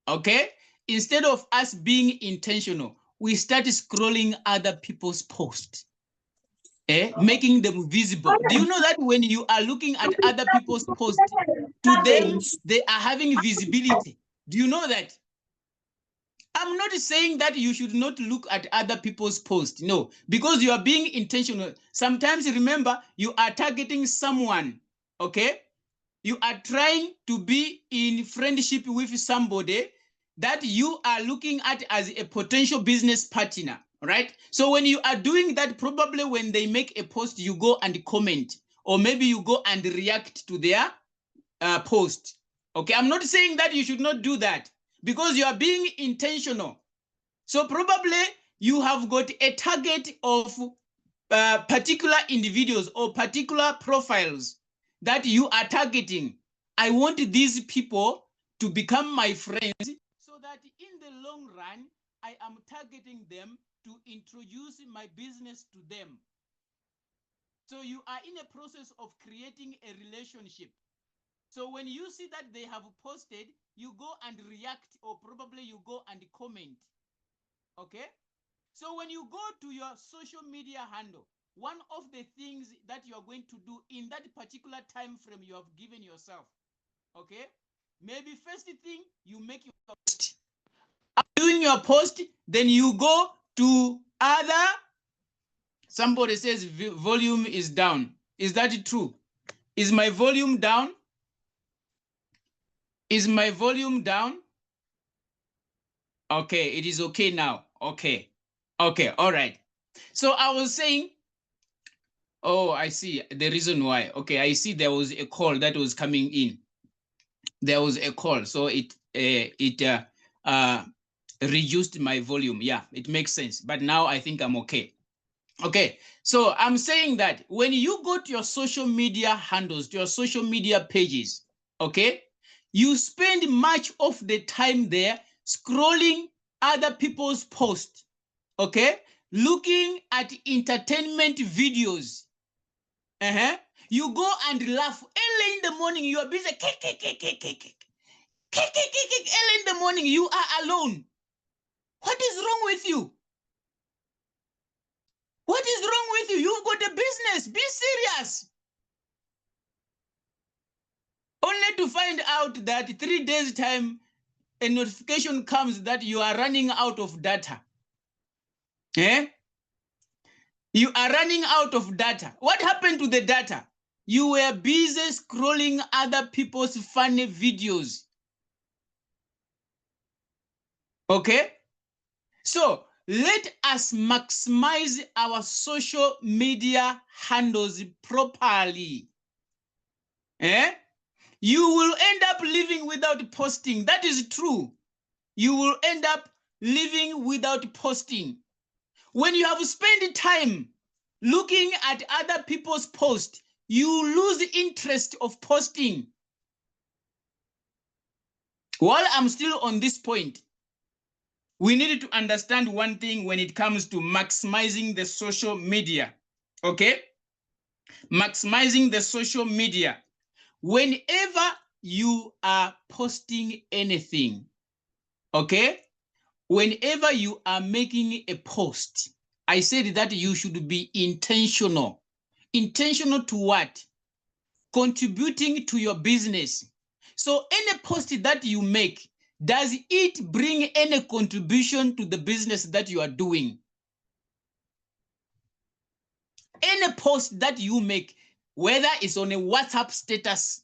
okay? Instead of us being intentional, we start scrolling other people's posts, making them visible. Do you know that when you are looking at other people's posts, to them, they are having visibility? Do you know that? I'm not saying that you should not look at other people's posts. No, because you are being intentional. Sometimes, remember, you are targeting someone, okay? You are trying to be in friendship with somebody that you are looking at as a potential business partner, right? So when you are doing that, probably when they make a post, you go and comment, or maybe you go and react to their post. Okay, I'm not saying that you should not do that, because you are being intentional. So probably you have got a target of particular individuals or particular profiles that you are targeting. I want these people to become my friends, so that in the long run, I am targeting them to introduce my business to them. So you are in a process of creating a relationship. So when you see that they have posted, you go and react, or probably you go and comment. Okay? So when you go to your social media handle, one of the things that you are going to do in that particular time frame you have given yourself, okay? Maybe first thing, you make your post. After doing your post, then you go to other. Somebody says volume is down. Is that true? Is my volume down? Is my volume down? Okay, it is okay now. Okay. Okay, all right. So I was saying, oh, I see the reason why. Okay, I see there was a call that was coming in. There was a call, so it reduced my volume. Yeah, it makes sense. But now I think I'm okay. Okay, so I'm saying that when you go to your social media handles, to your social media pages, okay, you spend much of the time there scrolling other people's posts, okay, looking at entertainment videos. You go and laugh early in the morning. You are busy. Early in the morning, you are alone. What is wrong with you? What is wrong with you? You've got a business. Be serious. Only to find out that 3 days time, a notification comes that you are running out of data. You are running out of data. What happened to the data? You were busy scrolling other people's funny videos. Okay? So let us maximize our social media handles properly. You will end up living without posting. That is true. You will end up living without posting. When you have spent time looking at other people's posts, you lose interest of posting. While I'm still on this point, we need to understand one thing when it comes to maximizing the social media. Okay? Maximizing the social media. Whenever you are posting anything, okay? Whenever you are making a post, I said that you should be intentional. Intentional to what? Contributing to your business. So any post that you make, does it bring any contribution to the business that you are doing? Any post that you make, whether it's on a WhatsApp status,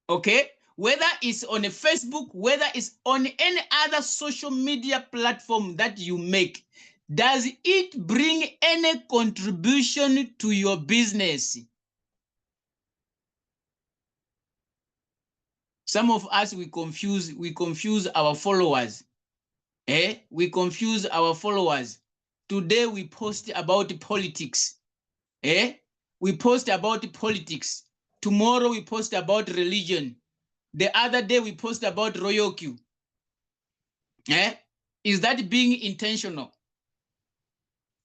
okay, whether it's on a Facebook, whether it's on any other social media platform that you make, does it bring any contribution to your business? Some of us, we confuse our followers. We confuse our followers. Today we post about politics. we post about politics. Tomorrow we post about religion. The other day we post about royal queue. Is that being intentional?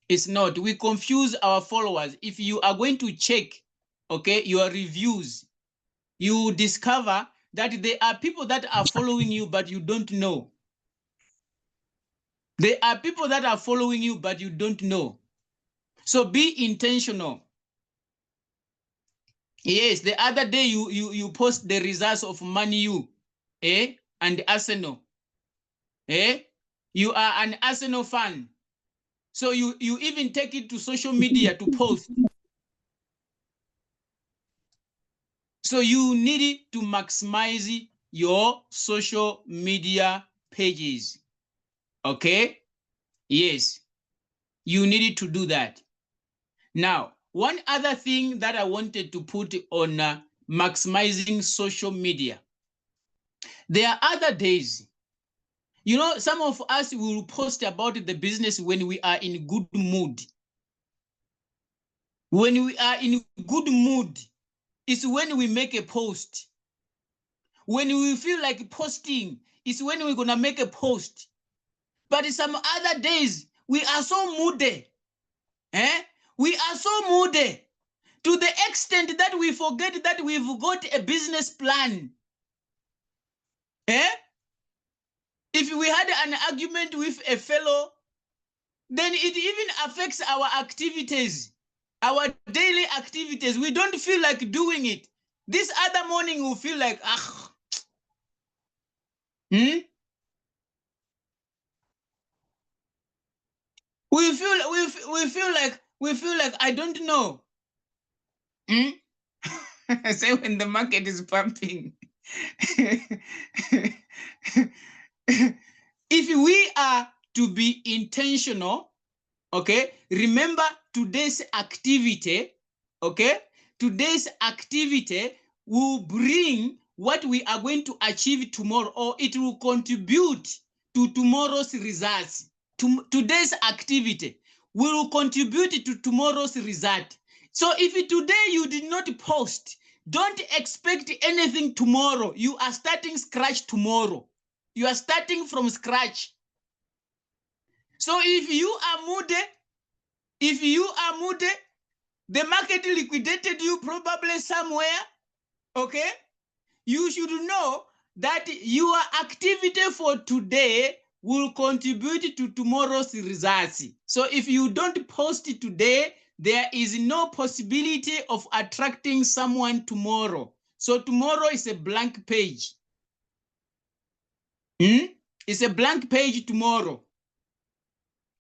It's not. We confuse our followers. If you are going to check, okay, your reviews, you discover that there are people that are following you, but you don't know. There are people that are following you, but you don't know. So be intentional. Yes, the other day you post the results of Man U, and Arsenal. You are an Arsenal fan. So you even take it to social media to post. So you need to maximize your social media pages. Okay? Yes, you need to do that. Now, one other thing that I wanted to put on maximizing social media. There are other days. You know, some of us will post about the business when we are in good mood. When we are in good mood, it's when we make a post. When we feel like posting, it's when we're going to make a post. But some other days, we are so moody. We are so moody to the extent that we forget that we've got a business plan. If we had an argument with a fellow, then it even affects our activities, our daily activities. We don't feel like doing it. This other morning, we'll feel like, We feel like I don't know. Say when the market is pumping. If we are to be intentional, okay, remember today's activity, okay, today's activity will bring what we are going to achieve tomorrow, or it will contribute to tomorrow's results. Today's activity will contribute to tomorrow's result. So if today you did not post, don't expect anything tomorrow. You are starting scratch tomorrow. You are starting from scratch. So if you are moody, the market liquidated you probably somewhere, okay? You should know that your activity for today will contribute to tomorrow's results. So if you don't post today, there is no possibility of attracting someone tomorrow. So tomorrow is a blank page. It's a blank page tomorrow.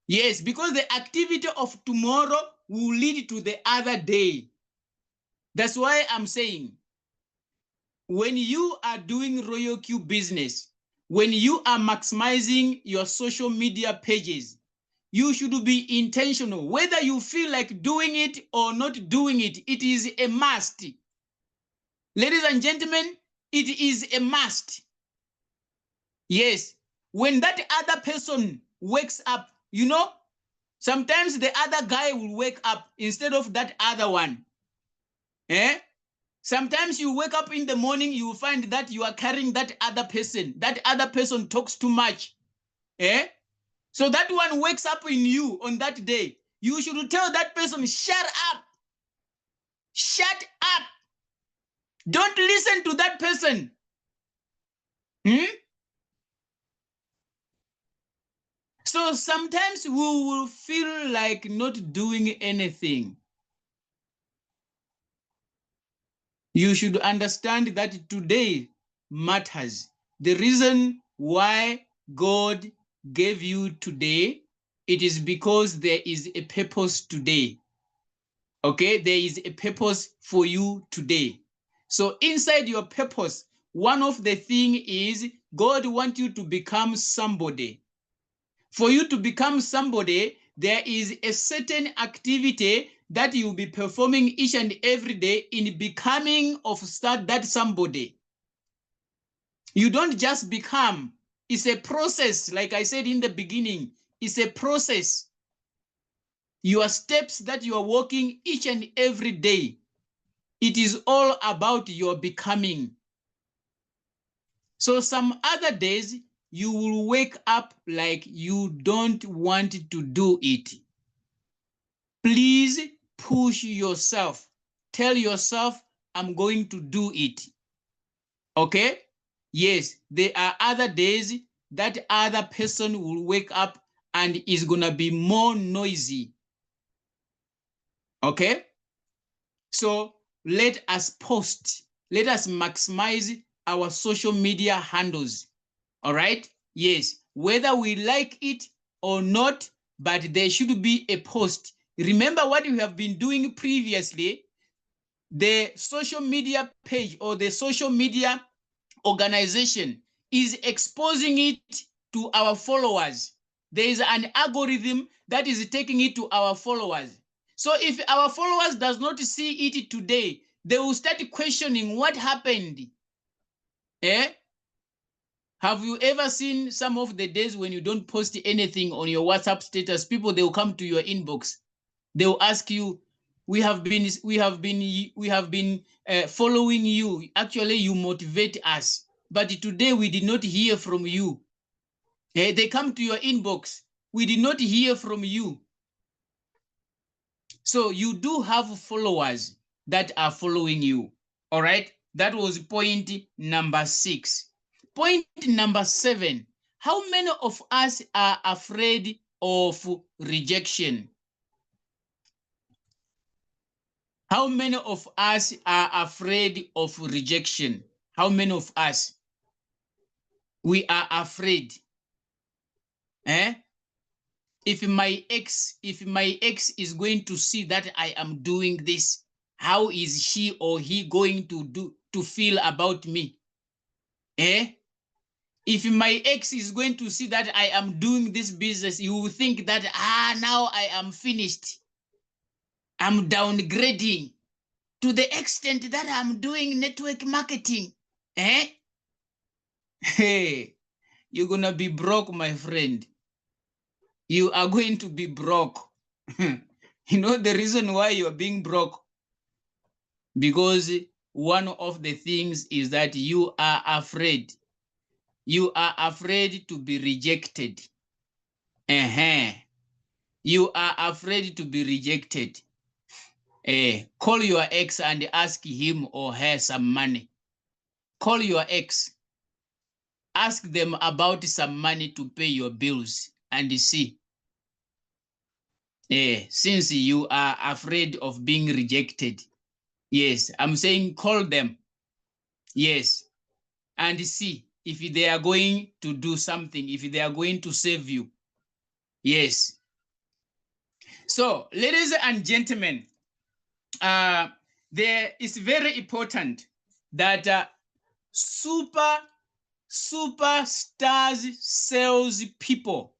Yes, because the activity of tomorrow will lead to the other day. That's why I'm saying, when you are doing Royal Q business, when you are maximizing your social media pages, you should be intentional. Whether you feel like doing it or not doing it, it is a must. Ladies and gentlemen, it is a must. Yes, when that other person wakes up, you know, sometimes the other guy will wake up instead of that other one. Sometimes you wake up in the morning, you will find that you are carrying that other person. That other person talks too much. So that one wakes up in you on that day. You should tell that person, shut up. Shut up. Don't listen to that person. So sometimes we will feel like not doing anything. You should understand that today matters. The reason why God gave you today, it is because there is a purpose today. Okay, there is a purpose for you today. So inside your purpose, one of the things is God wants you to become somebody. For you to become somebody, there is a certain activity that you'll be performing each and every day in becoming of that somebody. You don't just become. It's a process. Like I said in the beginning, it's a process. your steps that you are walking each and every day. It is all about your becoming. So some other days, you will wake up like you don't want to do it. Please push yourself. Tell yourself, I'm going to do it. Okay? Yes, there are other days that other person will wake up and is going to be more noisy. Okay? So let us post. Let us maximize our social media handles. All right? Yes, whether we like it or not, but there should be a post. Remember what we have been doing previously? The social media page or the social media organization is exposing it to our followers. There is an algorithm that is taking it to our followers. So if our followers does not see it today, they will start questioning what happened. Have you ever seen some of the days when you don't post anything on your WhatsApp status? People, they will come to your inbox. They will ask you, we have been following you. Actually, you motivate us, but today we did not hear from you. They come to your inbox. We did not hear from you. So you do have followers that are following you. All right. That was point number 6. Point number 7. How many of us are afraid of rejection? How many of us are afraid of rejection? How many of us? We are afraid. If my ex is going to see that I am doing this, how is she or he going to feel about me? If my ex is going to see that I am doing this business, you will think that now I am finished. I'm downgrading to the extent that I'm doing network marketing. Hey, you're gonna be broke, my friend. You are going to be broke. You know the reason why you're being broke? Because one of the things is that you are afraid. You are afraid to be rejected. You are afraid to be rejected. Call your ex and ask him or her some money. Call your ex. Ask them about some money to pay your bills and see. Since you are afraid of being rejected, yes, I'm saying call them. Yes, and see if they are going to do something, if they are going to save you. Yes. So, ladies and gentlemen, there is very important that superstars sales people,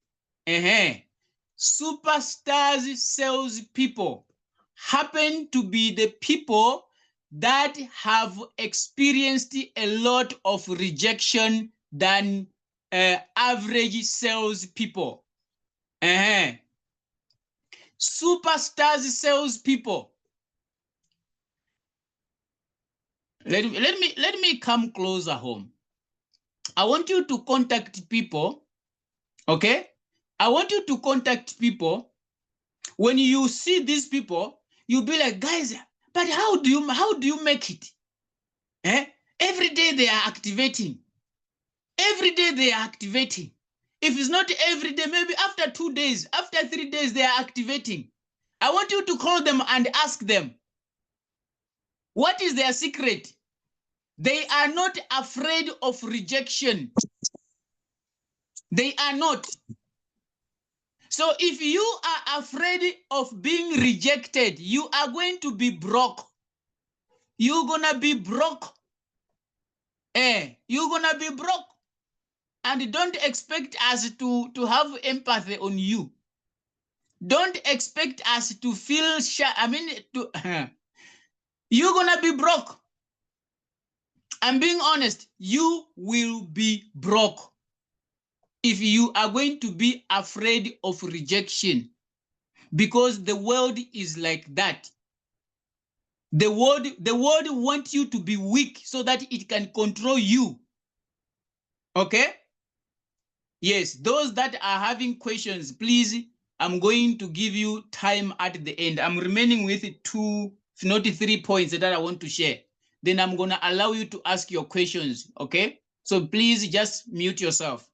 superstars sales people happen to be the people that have experienced a lot of rejection than average sales people. Superstars sales people. Let me come closer home. I want you to contact people. Okay, I want you to contact people. When you see these people, you'll be like, guys, but how do you make it? Every day they are activating. Every day they are activating. If it's not every day, maybe after 2 days, after 3 days, they are activating. I want you to call them and ask them, what is their secret? They are not afraid of rejection. They are not. So if you are afraid of being rejected, you are going to be broke. You're gonna be broke. You're gonna be broke. And don't expect us to have empathy on you. Don't expect us to feel shy. I mean, you're gonna be broke. I'm being honest. You will be broke if you are going to be afraid of rejection. because the world is like that. The world wants you to be weak so that it can control you. Okay? Yes, those that are having questions, please, I'm going to give you time at the end. I'm remaining with 2, if not 3 points that I want to share. Then I'm going to allow you to ask your questions, okay? So please just mute yourself.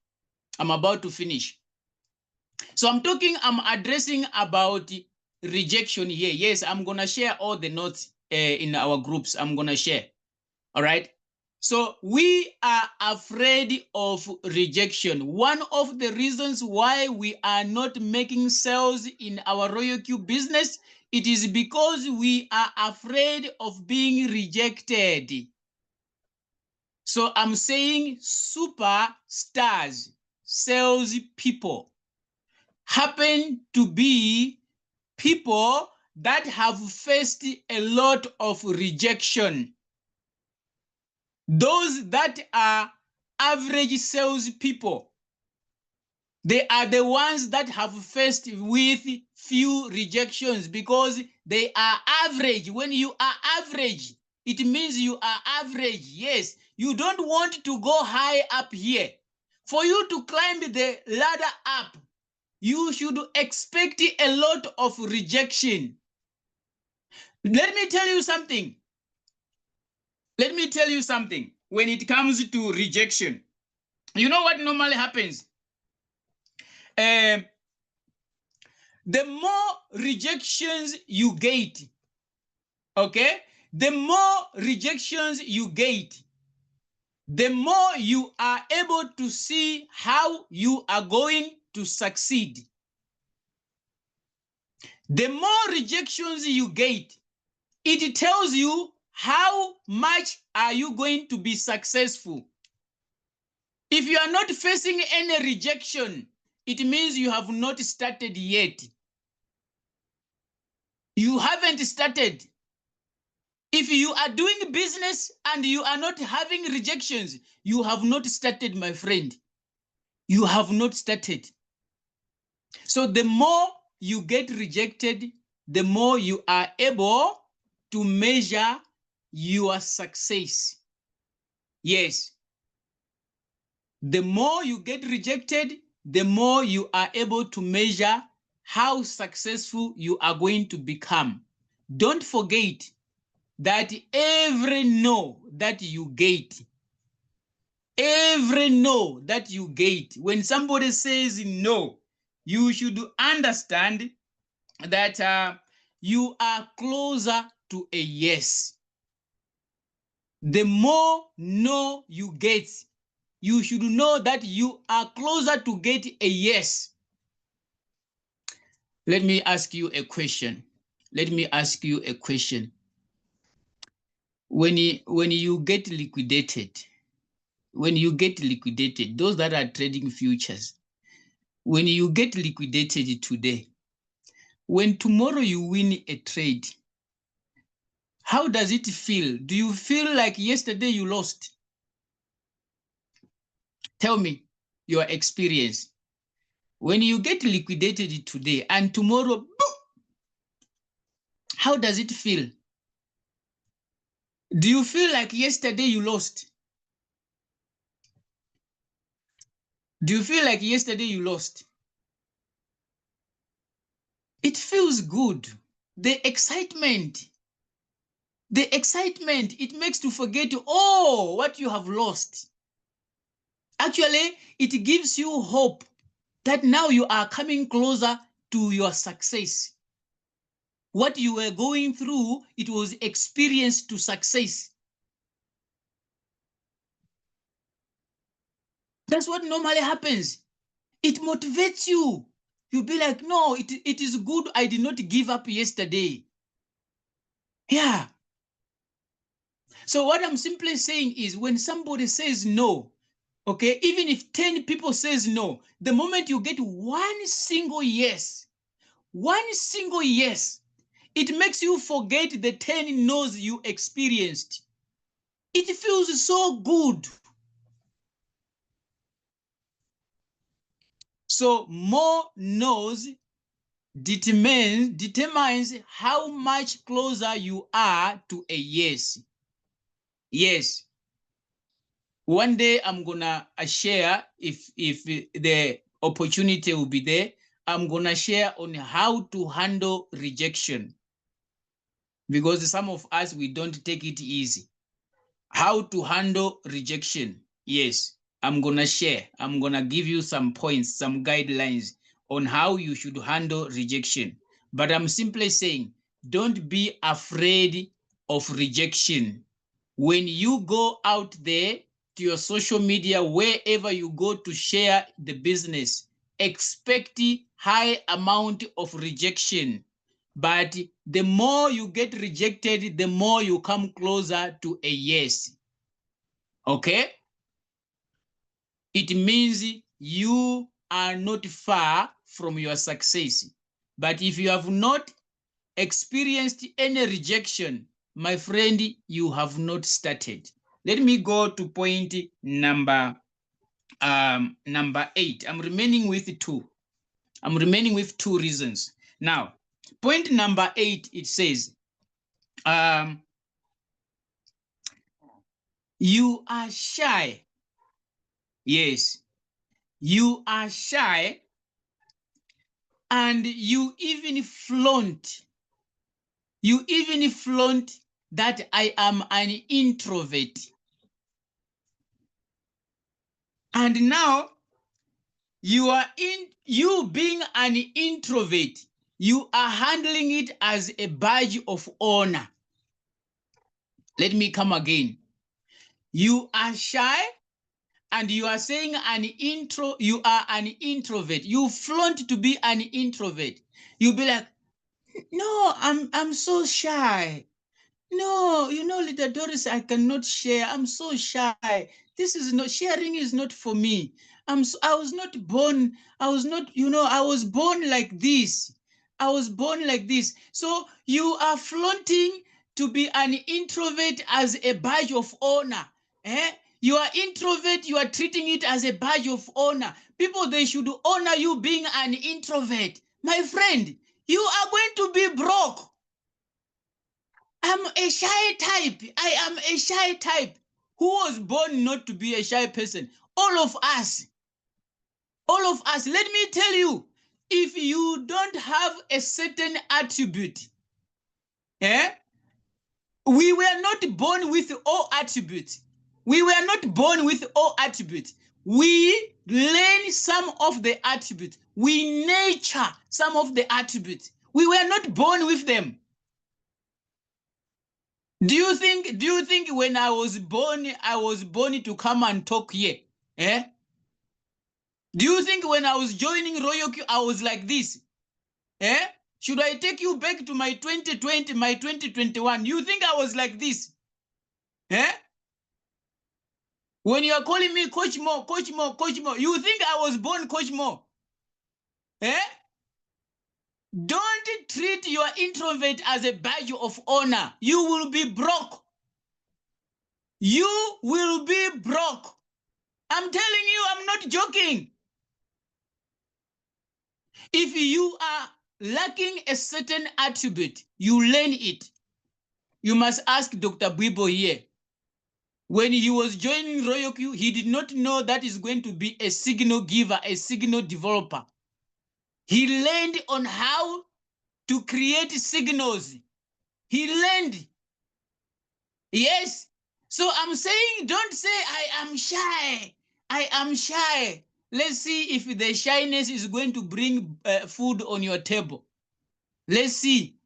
I'm about to finish. So I'm addressing about rejection here. Yes, I'm going to share all the notes in our groups. I'm going to share, all right? So we are afraid of rejection. One of the reasons why we are not making sales in our Royal Q business, it is because we are afraid of being rejected. So I'm saying superstars, sales people, happen to be people that have faced a lot of rejection. Those that are average sales people, they are the ones that have faced with few rejections because they are average. When you are average, it means you are average. Yes, you don't want to go high up here. For you to climb the ladder up, you should expect a lot of rejection. Let me tell you something. Let me tell you something. When it comes to rejection, you know what normally happens? The more rejections you get, okay, the more rejections you get, the more you are able to see how you are going to succeed. The more rejections you get, it tells you how much are you going to be successful. If you are not facing any rejection, it means you have not started yet. You haven't started. If you are doing business and you are not having rejections, you have not started, my friend. You have not started. So the more you get rejected, the more you are able to measure your success. Yes. The more you get rejected, the more you are able to measure how successful you are going to become. Don't forget that every no that you get, when somebody says no, you should understand that you are closer to a yes. The more no you get, you should know that you are closer to get a yes. Let me ask you a question. When you get liquidated, those that are trading futures, when you get liquidated today, when tomorrow you win a trade, how does it feel? Do you feel like yesterday you lost? Tell me your experience. When you get liquidated today and tomorrow, boom, how does it feel? Do you feel like yesterday you lost? Do you feel like yesterday you lost? It feels good. The excitement, it makes to forget what you have lost. Actually, it gives you hope that now you are coming closer to your success. What you were going through, it was experience to success. That's what normally happens. It motivates you. You'll be like, no, it is good I did not give up yesterday. Yeah. So what I'm simply saying is when somebody says no, okay, even if 10 people says no, the moment you get one single yes, it makes you forget the 10 no's you experienced. It feels so good. So more no's determines how much closer you are to a yes. Yes. One day I'm gonna share, if the opportunity will be there, I'm gonna share on how to handle rejection, because some of us, we don't take it easy. How to handle rejection. Yes, I'm gonna share. I'm gonna give you some points, some guidelines on how you should handle rejection. But I'm simply saying, don't be afraid of rejection. When you go out there to your social media, wherever you go to share the business, expect high amount of rejection. But the more you get rejected, the more you come closer to a yes. Okay? It means you are not far from your success. But if you have not experienced any rejection, my friend, you have not started. Let me go to point number 8. I'm remaining with 2. I'm remaining with 2 reasons. Now, point number 8, it says, you are shy. Yes, you are shy, and you even flaunt that I am an introvert. And now you being an introvert, you are handling it as a badge of honor. Let me come again. You are shy, and you are saying you are an introvert. You flaunt to be an introvert. You'll be like, no, I'm so shy. No, little Doris, I cannot share. I'm so shy. This is not, sharing is not for me. I was not born. I was not, I was born like this. I was born like this. So you are flaunting to be an introvert as a badge of honor. You are introvert. You are treating it as a badge of honor. People, they should honor you being an introvert. My friend, you are going to be broke. I'm a shy type. I am a shy type. Who was born not to be a shy person? All of us. All of us. Let me tell you, if you don't have a certain attribute, we were not born with all attributes. We were not born with all attributes. We learn some of the attributes. We nurture some of the attributes. We were not born with them. Do you think when I was born to come and talk here? Do you think when I was joining Royal Q, I was like this? Should I take you back to my 2020, my 2021? You think I was like this? When you are calling me Coach Mo, Coach Mo, Coach Mo, you think I was born Coach Mo? Don't treat your introvert as a badge of honor. You will be broke. You will be broke. I'm telling you, I'm not joking. If you are lacking a certain attribute, you learn it. You must ask Dr. Bibo here. When he was joining Royal Q, he did not know that is going to be a signal giver, a signal developer. He learned on how to create signals. He learned. Yes. So I'm saying, don't say I am shy. I am shy. Let's see if the shyness is going to bring food on your table. Let's see.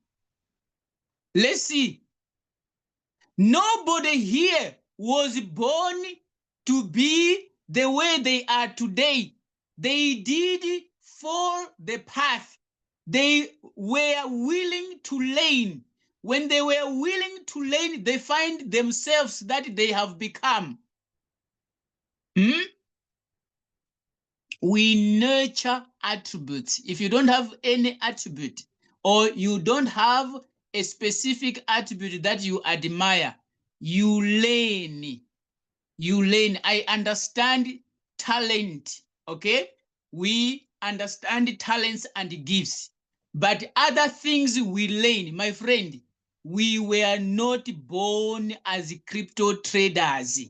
Let's see. Nobody here was born to be the way they are today. They did follow the path. They were willing to learn. When they were willing to learn, they find themselves that they have become. We nurture attributes. If you don't have any attribute, or you don't have a specific attribute that you admire, you learn. You learn. I understand talent. Okay? We understand talents and gifts. but other things we learn. My friend, we were not born as crypto traders.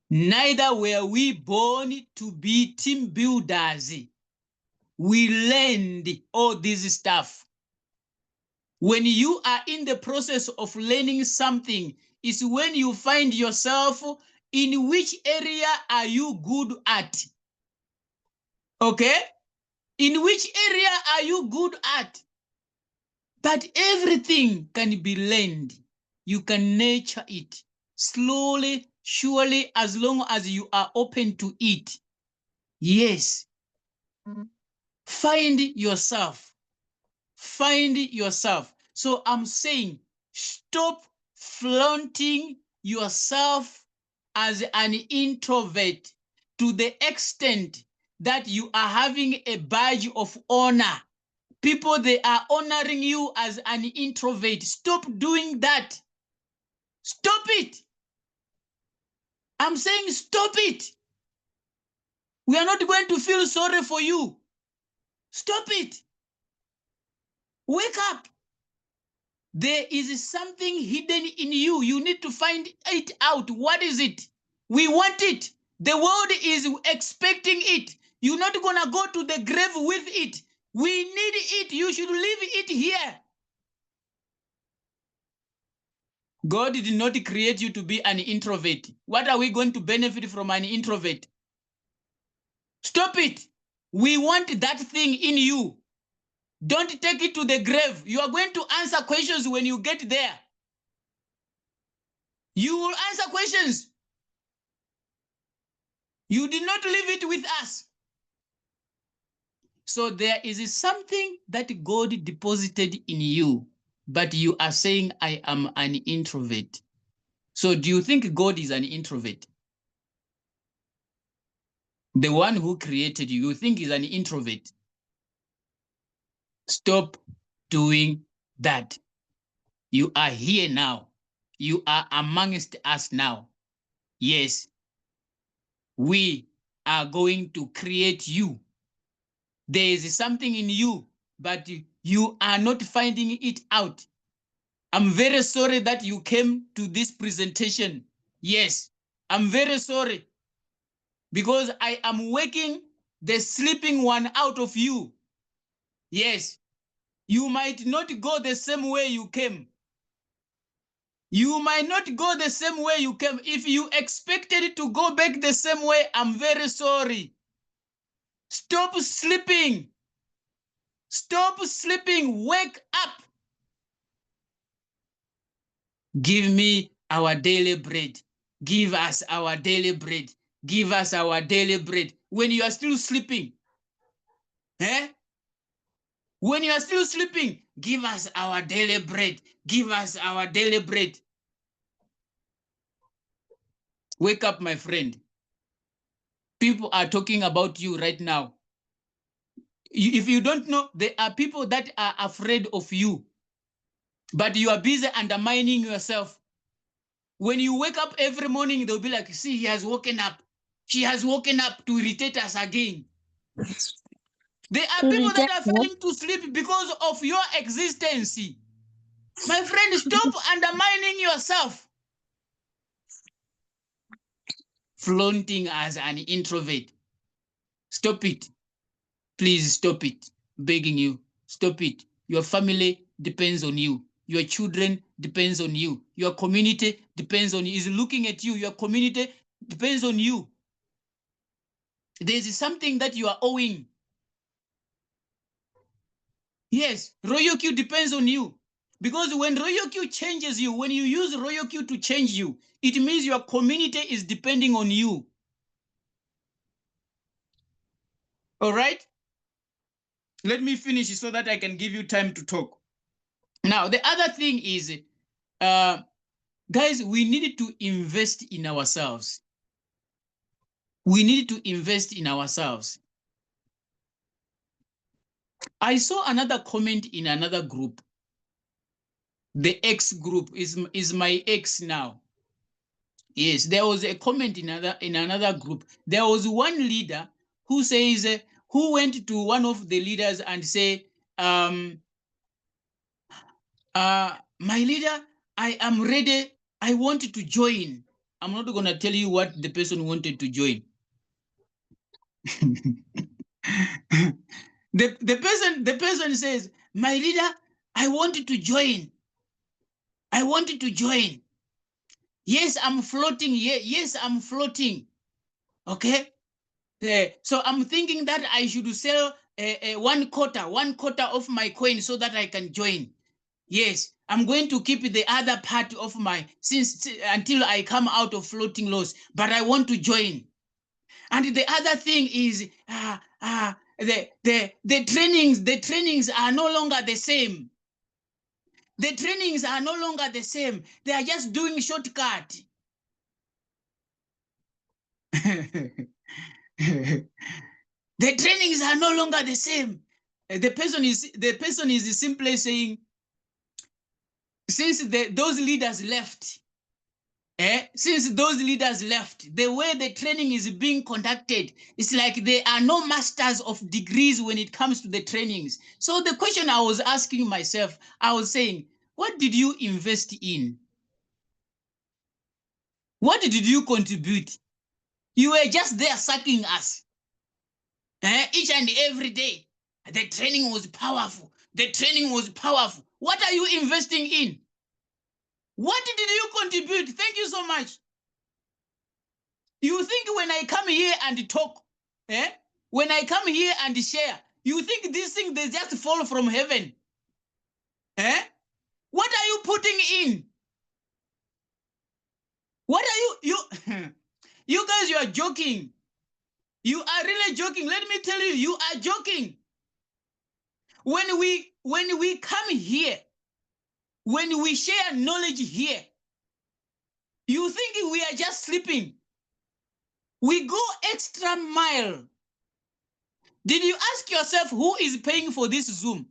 Neither were we born to be team builders. We learned all this stuff. When you are in the process of learning something, is when you find yourself in which area are you good at. Okay? In which area are you good at? But everything can be learned. You can nurture it slowly, surely, as long as you are open to it. Yes. Find yourself. Find yourself. So I'm saying, stop flaunting yourself as an introvert to the extent that you are having a badge of honor. People, they are honoring you as an introvert. Stop doing that. Stop it. I'm saying stop it. We are not going to feel sorry for you. Stop it. Wake up. There is something hidden in you. You need to find it out. What is it? We want it. The world is expecting it. You're not going to go to the grave with it. We need it. You should leave it here. God did not create you to be an introvert. What are we going to benefit from an introvert? Stop it. We want that thing in you. Don't take it to the grave. You are going to answer questions when you get there. You will answer questions. You did not leave it with us. So there is something that God deposited in you, but you are saying, I am an introvert. So do you think God is an introvert? The one who created you, you think is an introvert? Stop doing that. You are here now. You are amongst us now. Yes, we are going to create you. There is something in you, but you are not finding it out. I'm very sorry that you came to this presentation. Yes, I'm very sorry because I am waking the sleeping one out of you. Yes, you might not go the same way you came. You might not go the same way you came. If you expected to go back the same way, I'm very sorry. Stop sleeping. Stop sleeping. Wake up. Give me our daily bread. Give us our daily bread. Give us our daily bread. When you are still sleeping, when you are still sleeping, give us our daily bread. Give us our daily bread. Wake up, my friend. People are talking about you right now. If you don't know, there are people that are afraid of you, but you are busy undermining yourself. When you wake up every morning, they'll be like, see, he has woken up. She has woken up to irritate us again. There are people that are failing to sleep because of your existence. My friend, stop undermining yourself. Flaunting as an introvert. Stop it. Please stop it. Begging you. Stop it. Your family depends on you. Your children depends on you. Your community depends on you. Is looking at you. Your community depends on you. There is something that you are owing. Yes, Royal Q depends on you. Because when Royal Q changes you, when you use Royal Q to change you, it means your community is depending on you. All right? Let me finish so that I can give you time to talk. Now, the other thing is, guys, we need to invest in ourselves. We need to invest in ourselves. I saw another comment in another group. The X group is my ex now. Yes, there was a comment in another group. There was one leader who says, who went to one of the leaders and say, my leader, I am ready. I want to join. I'm not going to tell you what the person wanted to join. the person says, my leader, I wanted to join. I wanted to join. Yes, I'm floating. Yes, I'm floating. Okay. So I'm thinking that I should sell one quarter of my coin so that I can join. Yes, I'm going to keep the other part of my until I come out of floating loss, but I want to join. And the other thing is the trainings are no longer the same. The trainings are no longer the same. They are just doing shortcut. The trainings are no longer the same. The person is simply saying, since those leaders left, the way the training is being conducted, it's like there are no masters of degrees when it comes to the trainings. So the question I was asking myself, I was saying, what did you invest in? What did you contribute? You were just there sucking us. Each and every day. The training was powerful. The training was powerful. What are you investing in? What did you contribute? Thank you so much. You think when I come here and talk, when I come here and share, you think these things, they just fall from heaven? What are you putting in? What are you you guys, you are joking. You are really joking. Let me tell you, you are joking. When we come here, when we share knowledge here, you think we are just sleeping. We go extra mile. Did you ask yourself who is paying for this Zoom?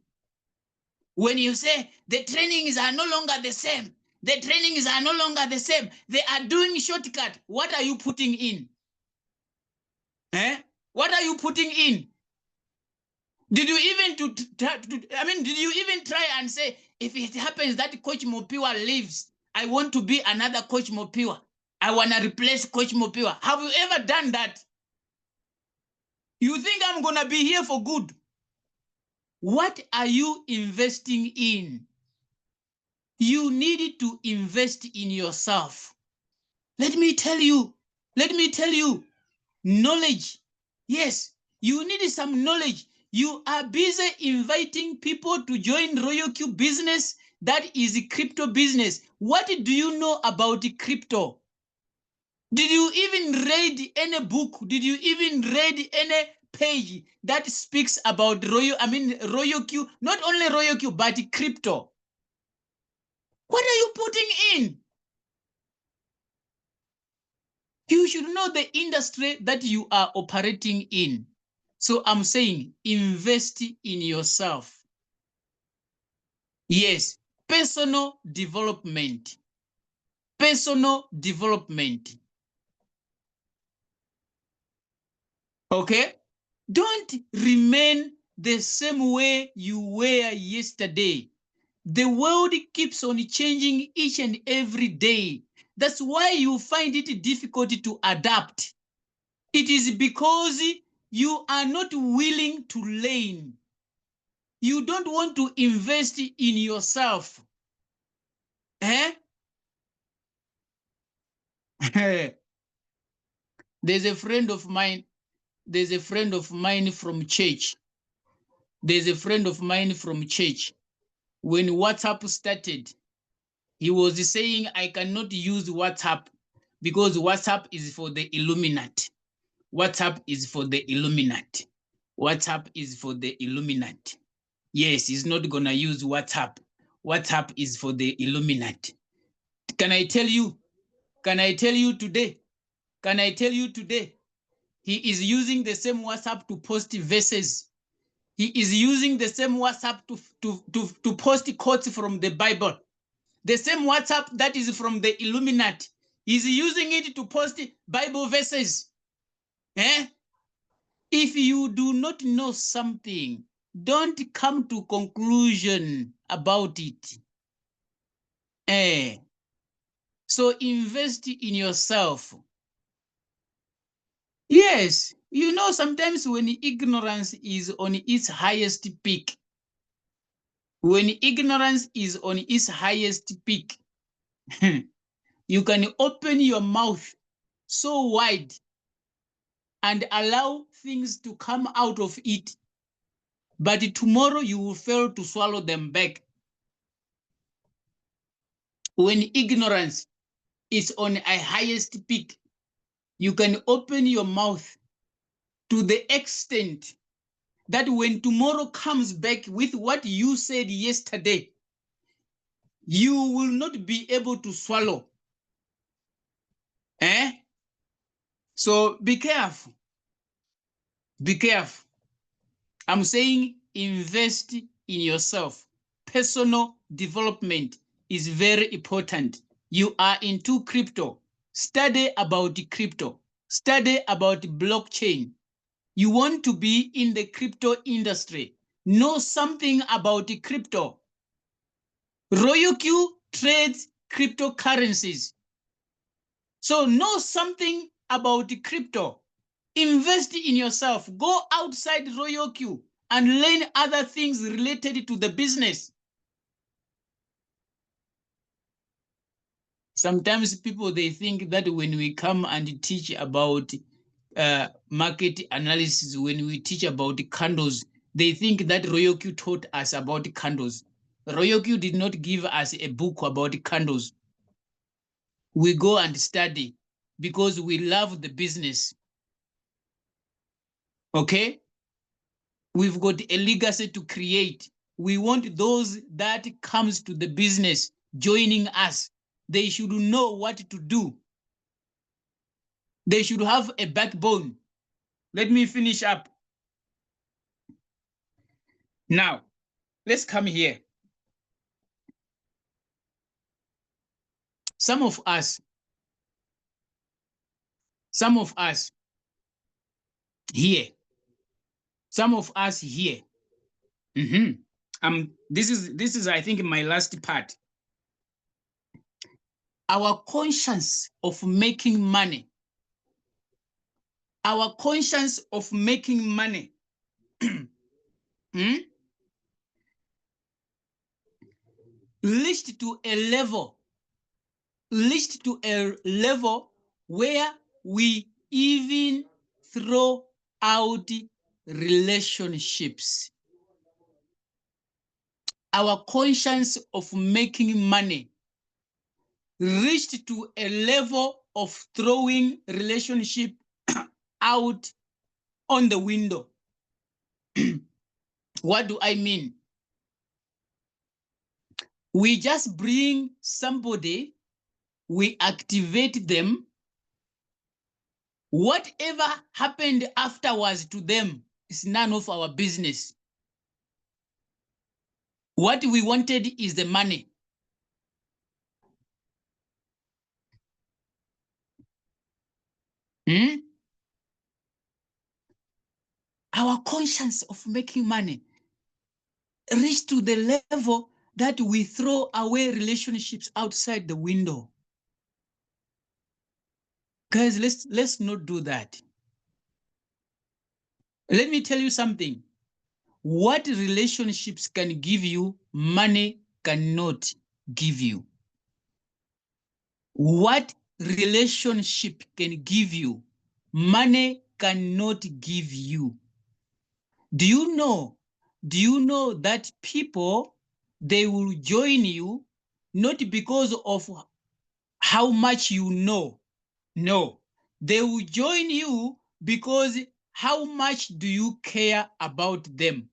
When you say the trainings are no longer the same, the trainings are no longer the same, they are doing shortcut, what are you putting in? What are you putting in? Did you even did you even try and say, if it happens that Coach Mupiwa leaves, I want to be another Coach Mupiwa. I want to replace Coach Mupiwa. Have you ever done that? You think I'm going to be here for good? What are you investing in? You need to invest in yourself. Let me tell you, knowledge. Yes, you need some knowledge. You are busy inviting people to join Royal Q business. That is crypto business. What do you know about crypto? Did you even read any book? Did you even read any page that speaks about Royal Q? Not only Royal Q, but crypto. What are you putting in? You should know the industry that you are operating in. So I'm saying, invest in yourself. Yes, personal development. Personal development. Okay? Don't remain the same way you were yesterday. The world keeps on changing each and every day. That's why you find it difficult to adapt. It is because you are not willing to learn. You don't want to invest in yourself. There's a friend of mine. There's a friend of mine from church. There's a friend of mine from church. When WhatsApp started, he was saying, I cannot use WhatsApp because WhatsApp is for the Illuminati. WhatsApp is for the Illuminati. WhatsApp is for the Illuminati. Yes, he's not going to use WhatsApp. WhatsApp is for the Illuminati. Can I tell you today? Can I tell you today? He is using the same WhatsApp to post verses. He is using the same WhatsApp to post quotes from the Bible. The same WhatsApp that is from the Illuminati. He's using it to post Bible verses. If you do not know something, don't come to conclusion about it. So invest in yourself. Yes, you know, sometimes when ignorance is on its highest peak, you can open your mouth so wide and allow things to come out of it. But tomorrow you will fail to swallow them back. When ignorance is on a highest peak, you can open your mouth to the extent that when tomorrow comes back with what you said yesterday, you will not be able to swallow. So be careful. Be careful. I'm saying invest in yourself. Personal development is very important. You are into crypto. Study about crypto. Study about blockchain. You want to be in the crypto industry. Know something about crypto. Royal Q trades cryptocurrencies. So know something about crypto. Invest in yourself. Go outside Royal Q and learn other things related to the business. Sometimes people, they think that when we come and teach about market analysis, when we teach about candles, they think that Royal Q taught us about candles. Royal Q did not give us a book about candles. We go and study because we love the business. Okay? We've got a legacy to create. We want those that comes to the business joining us. They should know what to do. They should have a backbone. Let me finish up. Now, let's come here. Some of us here, this is I think my last part. Our conscience of making money. Our conscience of making money. Reached to a level where we even throw out relationships. Our conscience of making money reached to a level of throwing relationship out on the window. What do I mean? We just bring somebody, we activate them. Whatever happened afterwards to them is none of our business. What we wanted is the money. Our conscience of making money reached to the level that we throw away relationships outside the window. Guys, let's not do that. Let me tell you something. What relationships can give you, money cannot give you. What relationship can give you, money cannot give you. Do you know that people, they will join you not because of how much you know. No, they will join you because how much do you care about them?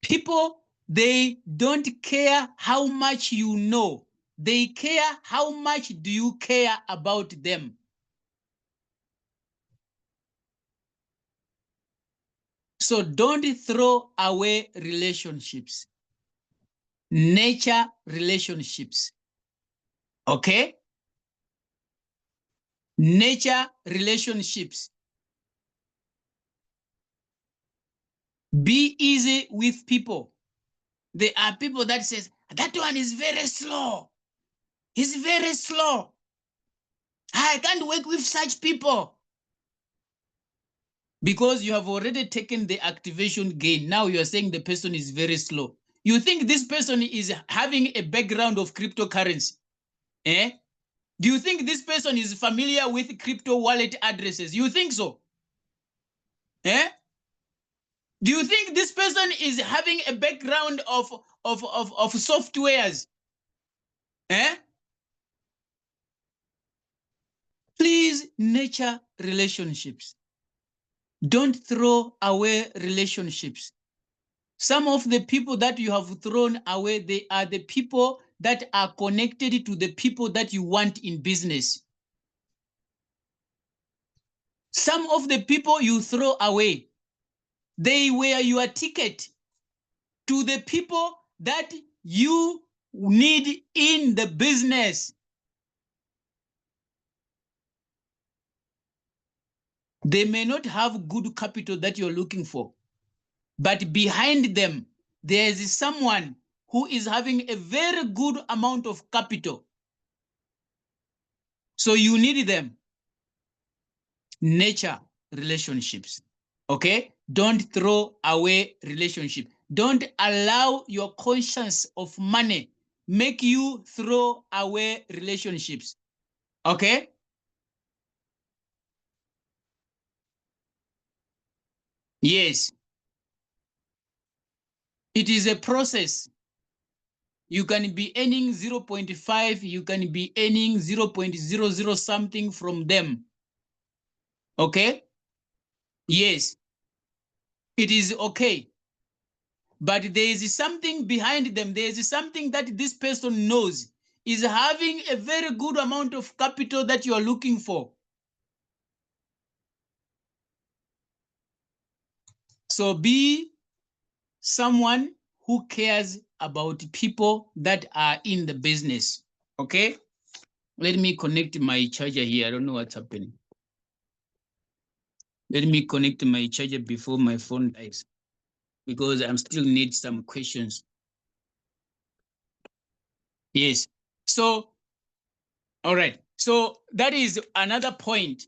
People, they don't care how much you know. They care how much do you care about them. So don't throw away relationships. Nature relationships. Okay? Nature relationships. Be easy with people. There are people that says, that one is very slow. He's very slow. I can't work with such people. Because you have already taken the activation gain. Now you are saying the person is very slow. You think this person is having a background of cryptocurrency? Eh? Do you think this person is familiar with crypto wallet addresses? You think so? Eh? Do you think this person is having a background of softwares? Eh? Please nurture relationships. Don't throw away relationships. Some of the people that you have thrown away, they are the people that are connected to the people that you want in business. Some of the people you throw away, they were your ticket to the people that you need in the business. They may not have good capital that you're looking for, but behind them, there is someone who is having a very good amount of capital. So you need them. Nurture relationships. Okay? Don't throw away relationship. Don't allow your conscience of money make you throw away relationships. Okay? Yes. It is a process. You can be earning 0.5, you can be earning 0.00 something from them. Okay? Yes. It is okay. But there is something behind them. There is something that this person knows is having a very good amount of capital that you are looking for. So be someone who cares about people that are in the business. Okay? Let me connect my charger here. I don't know what's happening. Let me connect my charger before my phone dies, because I still need some questions. Yes. So, all right. So that is another point.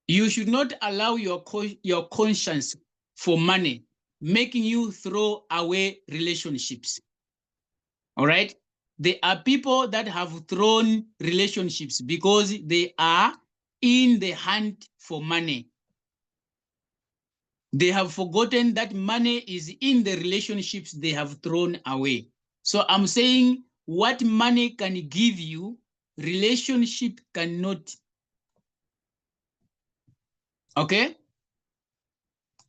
You should not allow your conscience for money making you throw away relationships. All right. There are people that have thrown relationships because they are in the hunt for money. They have forgotten that money is in the relationships they have thrown away. So I'm saying what money can give you, relationship cannot. Okay?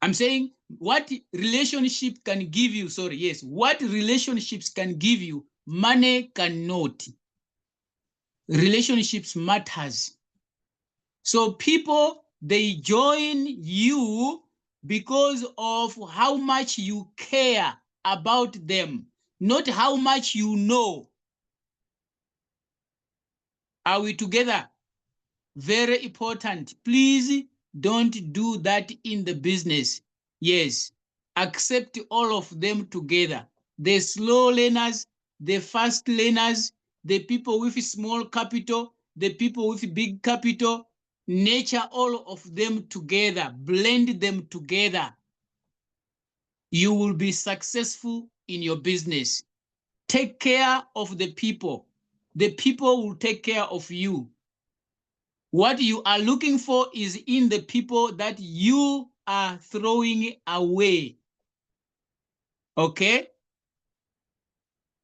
I'm saying what relationship can give you, sorry, yes, what relationships can give you, money cannot. Relationships matters. So people, they join you because of how much you care about them, not how much you know. Are we together? Very important. Please don't do that in the business. Yes, accept all of them together. The slow learners, the fast learners, the people with small capital, the people with big capital, nurture all of them together, blend them together. You will be successful in your business. Take care of the people. The people will take care of you. What you are looking for is in the people that you are throwing away. Okay?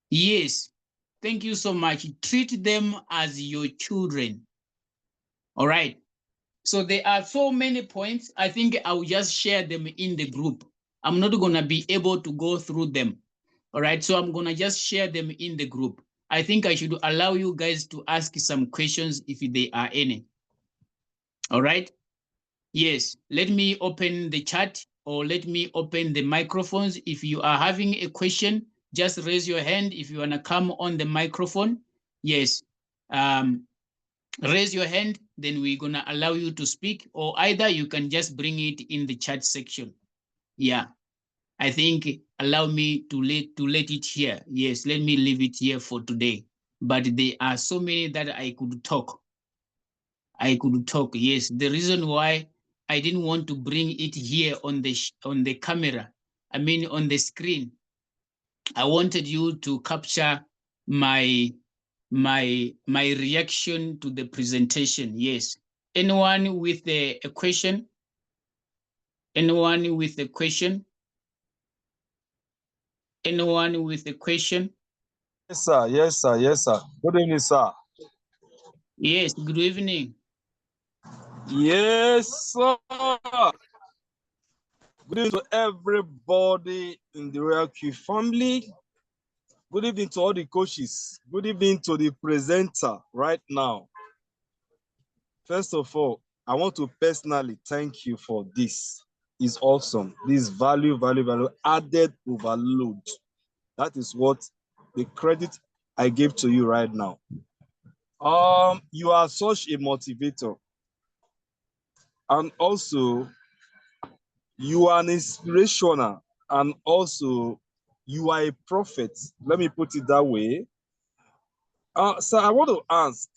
Yes. Thank you so much. Treat them as your children. All right. So there are so many points. I think I will just share them in the group. I'm not going to be able to go through them. All right. So I'm going to just share them in the group. I think I should allow you guys to ask some questions if there are any. All right. Yes. Let me open the chat, or let me open the microphones. If you are having a question, just raise your hand if you want to come on the microphone. Yes. Raise your hand then we're gonna allow you to speak, or either you can just bring it in the chat section. Yeah, I think allow me to let it here. Yes, let me leave it here for today. But there are so many that I could talk. Yes, the reason why I didn't want to bring it here on the camera, I mean on the screen, I wanted you to capture my reaction to the presentation. Yes. Anyone with a question? Anyone with a question? Anyone with a question? Yes, sir. Yes, sir. Yes, sir. Good evening, sir. Yes, good evening. Yes, sir. Good evening to everybody in the Royal Q family. Good evening to all the coaches. Good evening to the presenter right now. First of all, I want to personally thank you for this. It's awesome. This value added overload. That is what the credit I give to you right now. You are such a motivator. And also, you are an inspirational, and also you are a prophet. Let me put it that way. So I want to ask,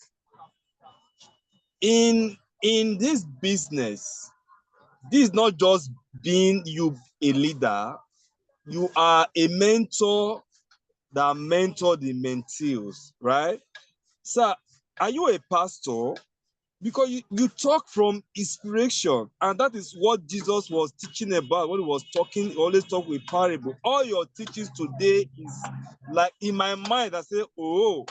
in this business, this is not just being you a leader, you are a mentor that mentor the mentees, right? Sir, are you a pastor? Because you talk from inspiration, and that is what Jesus was teaching about when he was talking. He always talk with parable. All your teachings today is like in my mind. I say, oh,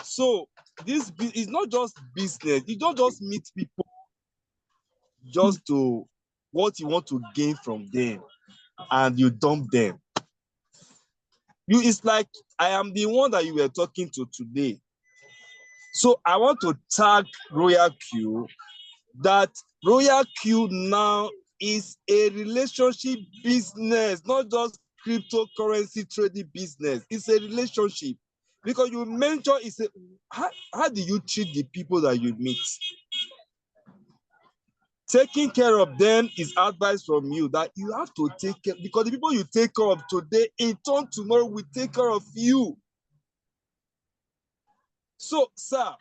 so this is not just business. You don't just meet people just to what you want to gain from them, and you dump them. It's like I am the one that you were talking to today. So I want to tag Royal Q that Royal Q now is a relationship business, not just cryptocurrency trading business. It's a relationship. Because you mentioned, how do you treat the people that you meet? Taking care of them is advice from you that you have to take care, because the people you take care of today, in turn tomorrow will take care of you. So, sir,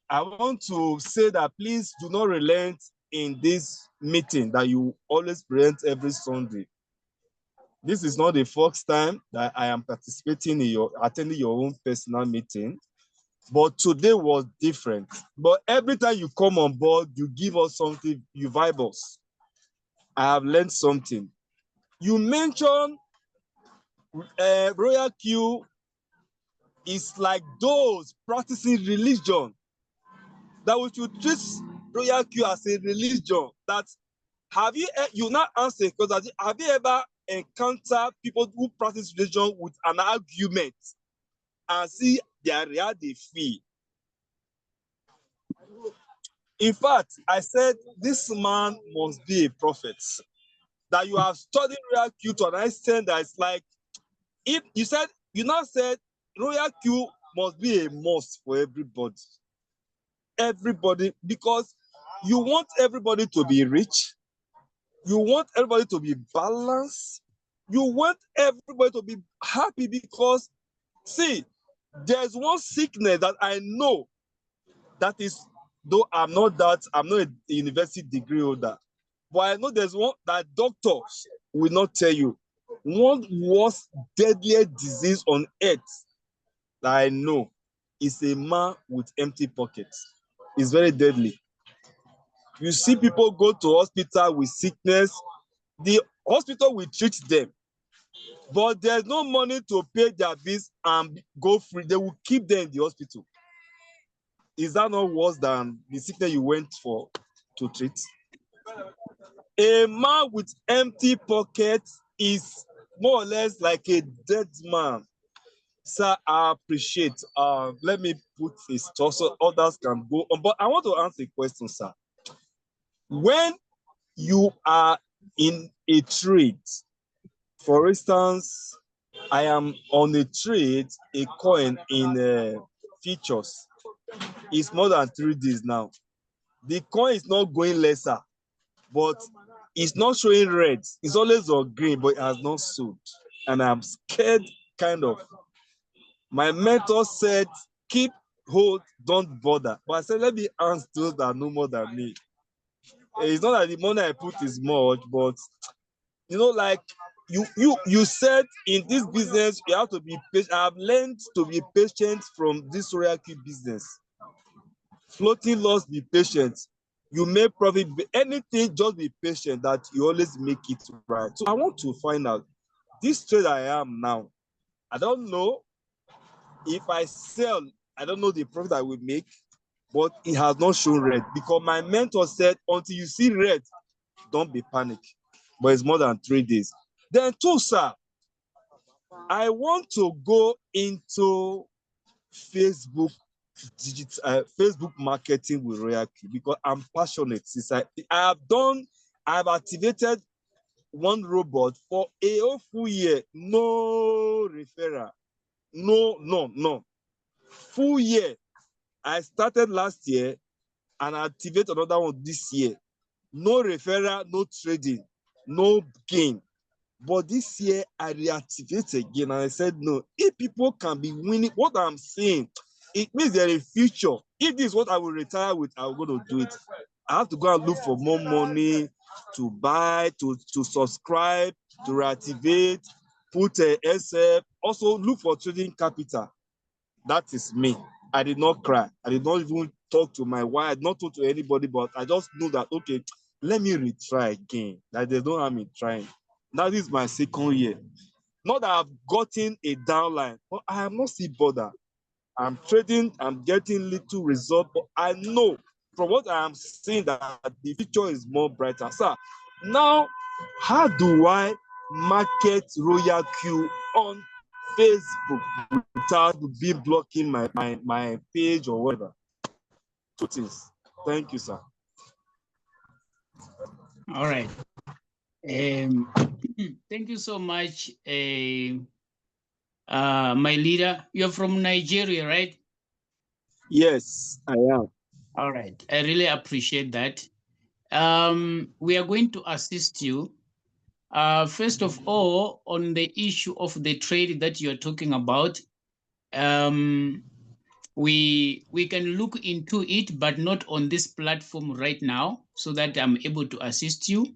I want to say that please do not relent in this meeting that you always present every Sunday. This is not the first time that I am participating in attending your own personal meeting, but today was different. But every time you come on board, you give us something, you vibe us. I have learned something. You mentioned Royal Q is like those practicing religion, that we should treat Royal Q as a religion. That you not answer, because have you ever encountered people who practice religion with an argument and see their real they feel? In fact, I said this man must be a prophet. That you have studied Royal Q to an extent that it's like, if you now said Royal Q must be a must for everybody. Everybody, because you want everybody to be rich. You want everybody to be balanced. You want everybody to be happy, because, see, there's one sickness that I know that is, though I'm not a university degree holder, but I know there's one that doctors will not tell you. One worst, deadliest disease on earth that I know is a man with empty pockets. It's very deadly. You see people go to hospital with sickness, the hospital will treat them, but there's no money to pay their bills and go free. They will keep them in the hospital. Is that not worse than the sickness you went for to treat? A man with empty pockets is more or less like a dead man. Sir, I appreciate. Let me put this so others can go on. But I want to ask a question, sir. When you are in a trade, for instance, I am on a trade, a coin in futures. It's more than 3 days now. the coin is not going lesser, but it's not showing red. It's always on green, but it has not sold. And I'm scared, kind of. My mentor said, keep hold, don't bother. But I said, let me ask those that know more than me. It's not that the money I put is much, but you know, like you said, in this business, you have to be patient. I've learned to be patient from this royal business. Floating loss, be patient. You make profit, anything, just be patient that you always make it right. So I want to find out, this trade I am now, I don't know if I sell, I don't know the profit I will make, but it has not shown red because my mentor said, until you see red, don't be panic. But it's more than 3 days. Then two, sir, I want to go into Facebook Facebook marketing with Royal Q because I'm passionate. Since I've activated one robot for a whole full year, no referral, no, full year. I started last year and I activate another one this year. No referral, no trading, no gain. But this year I reactivate again and I said, no, if people can be winning, what I'm saying, it means there is a future. If this is what I will retire with, I'm going to do it. I have to go and look for more money to buy, to subscribe, to reactivate, put a SF, also look for trading capital. That is me. I did not cry. I did not even talk to my wife. I did not talk to anybody, but I just knew that, okay, let me retry again. Like there's no harm in trying. Now this is my second year. Not that I've gotten a downline, but I am not still bothered. I'm trading, I'm getting little result, but I know from what I am seeing that the future is more brighter. So now, how do I market Royal Q on Facebook without being blocking my page or whatever? Two things. Thank you, sir. All right. Thank you so much, my leader. You're from Nigeria, right? Yes, I am. All right. I really appreciate that. We are going to assist you. First of all, on the issue of the trade that you're talking about, we can look into it, but not on this platform right now, so that I'm able to assist you.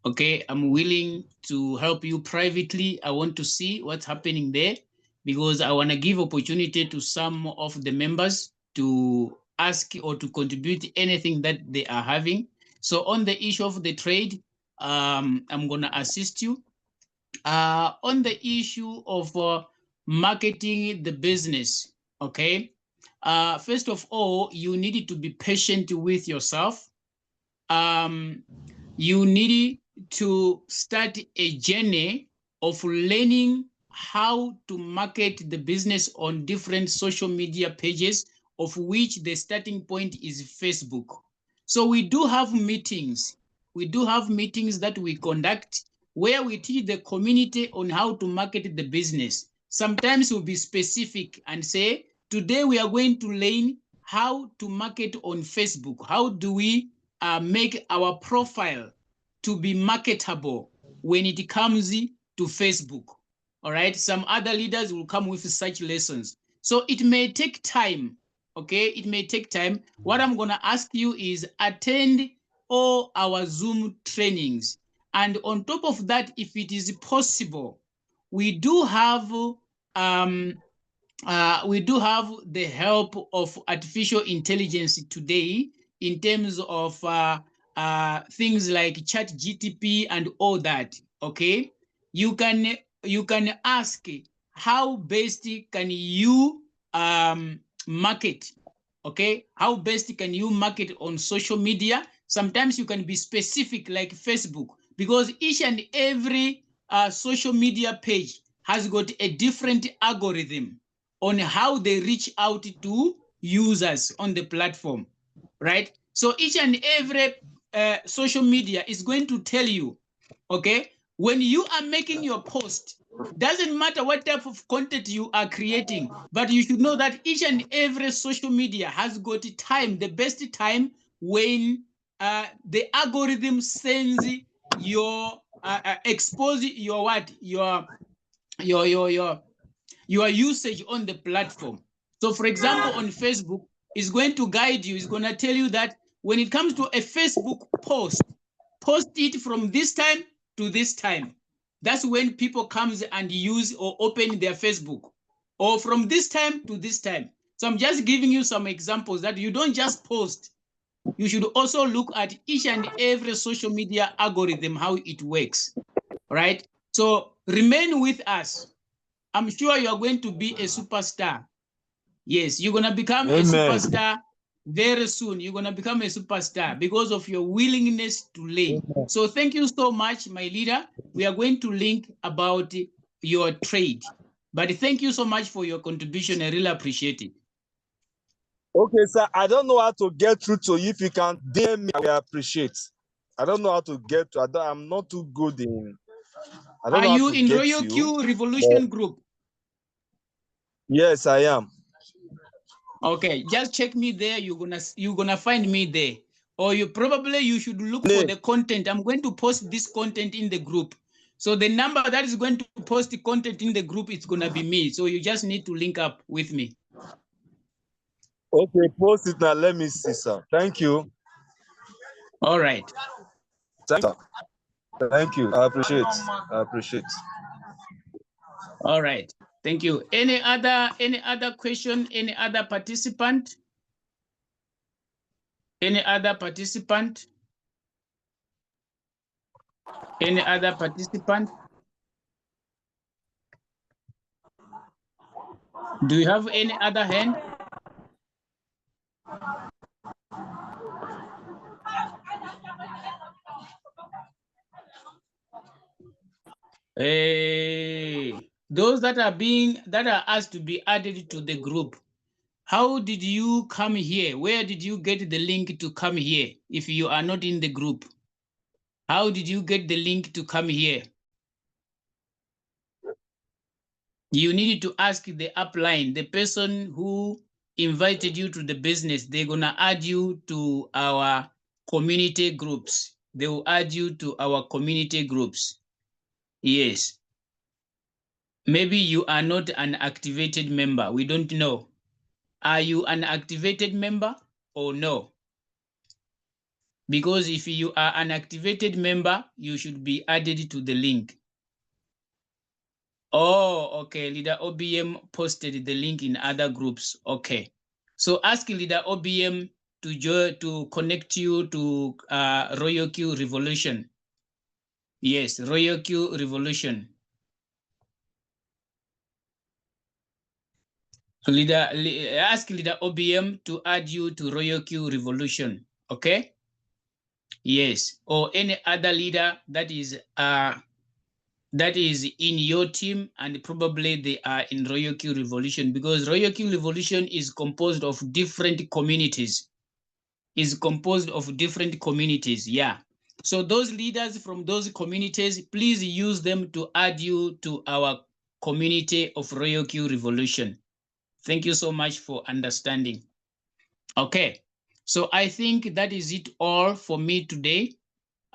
Okay, I'm willing to help you privately. I want to see what's happening there because I want to give opportunity to some of the members to ask or to contribute anything that they are having. So on the issue of the trade, I'm going to assist you. On the issue of marketing the business, okay? First of all, you need to be patient with yourself. You need to start a journey of learning how to market the business on different social media pages, of which the starting point is Facebook. So we do have meetings. We do have meetings that we conduct where we teach the community on how to market the business. Sometimes we'll be specific and say, today we are going to learn how to market on Facebook. How do we make our profile to be marketable when it comes to Facebook? All right. Some other leaders will come with such lessons. So it may take time. Okay. It may take time. What I'm going to ask you is attend all our Zoom trainings. And on top of that, if it is possible, we do have the help of artificial intelligence today in terms of things like ChatGTP and all that. Okay, you can ask how best can you market. Okay, how best can you market on social media? Sometimes you can be specific like Facebook, because each and every social media page has got a different algorithm on how they reach out to users on the platform, right? So each and every social media is going to tell you, okay, when you are making your post, doesn't matter what type of content you are creating, but you should know that each and every social media has got time, the best time when the algorithm sends your expose your what your usage on the platform. So for example, on Facebook, it's going to guide you. It's going to tell you that when it comes to a Facebook post it from this time to this time. That's when people comes and use or open their Facebook, or from this time to this time. So I'm just giving you some examples that you don't just post. You should also look at each and every social media algorithm, how it works, right? So remain with us. I'm sure you're going to be a superstar. Yes, you're going to become a superstar very soon. You're going to become a superstar because of your willingness to learn. So thank you so much, my leader. We are going to link about your trade. But thank you so much for your contribution. I really appreciate it. Okay, sir. I don't know how to get through to you. If you can DM me, I appreciate. I don't know how to get to. I'm not too good in. I don't Are know you how to in get Royal you, Q Revolution Group? Yes, I am. Okay, just check me there. You're gonna find me there. Or you should look for the content. I'm going to post this content in the group. So the number that is going to post the content in the group, it's gonna be me. So you just need to link up with me. Okay, post it now. Let me see, sir. Thank you. All right. Thank you. I appreciate. All right. Thank you. Any other question? Any other participant? Any other participant? Any other participant? Do you have any other hand? Those that are asked to be added to the group, how did you come here? Where did you get the link to come here if you are not in the group? How did you get the link to come here? You needed to ask the upline, the person who invited you to the business. They're going to add you to our community groups. They will add you to our community groups. Yes. Maybe you are not an activated member. We don't know. Are you an activated member or no? Because if you are an activated member, you should be added to the link. Oh, okay. Leader OBM posted the link in other groups. Okay. So ask Leader OBM to connect you to Royal Q Revolution. Yes, Royal Q Revolution. Ask Leader OBM to add you to Royal Q Revolution. Okay. Yes, or any other leader that is in your team, and probably they are in Royal Q Revolution, because Royal Q Revolution is composed of different communities. Yeah. So those leaders from those communities, please use them to add you to our community of Royal Q Revolution. Thank you so much for understanding. Okay, so I think that is it all for me today.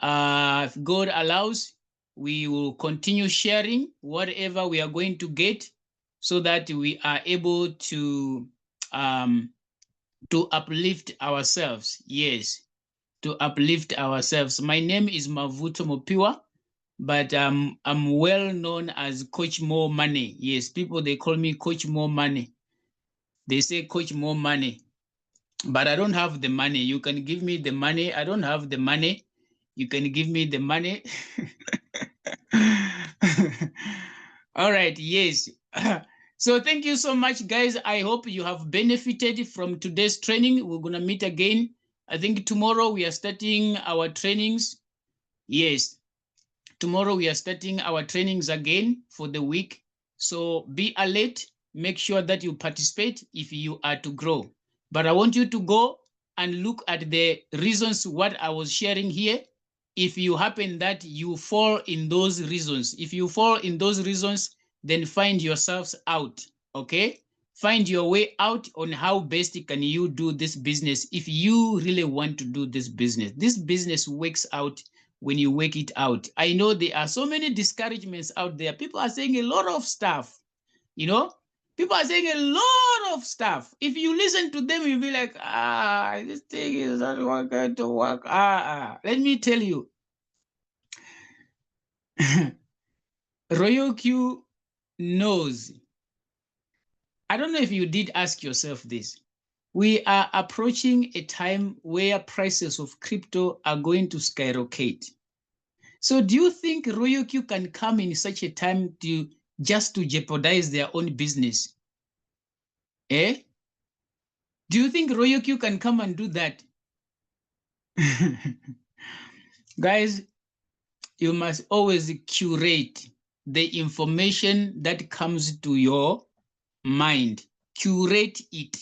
If God allows, we will continue sharing whatever we are going to get so that we are able to uplift ourselves. Yes, to uplift ourselves. My name is Mavuto Mupiwa, but I'm well known as Coach More Money. Yes, people, they call me Coach More Money. They say Coach More Money, but I don't have the money. You can give me the money. I don't have the money. You can give me the money. All right, yes. So thank you so much, guys. I hope you have benefited from today's training. We're going to meet again. I think tomorrow we are starting our trainings. Yes, tomorrow we are starting our trainings again for the week. So be alert. Make sure that you participate if you are to grow. But I want you to go and look at the reasons what I was sharing here. If you happen that you fall in those reasons, if you fall in those reasons, then find yourselves out, okay? find your way out on how best can you do this business if you really want to do this business. This business works out when you work it out. I know there are so many discouragements out there. People are saying a lot of stuff, you know. People are saying a lot of stuff. If you listen to them, you'll be like, this thing is not going to work. Let me tell you. Royal Q knows. I don't know if you did ask yourself this. We are approaching a time where prices of crypto are going to skyrocket. So do you think Royal Q can come in such a time to just to jeopardize their own business? Eh? Do you think Royal Q can come and do that? Guys, you must always curate the information that comes to your mind. Curate it.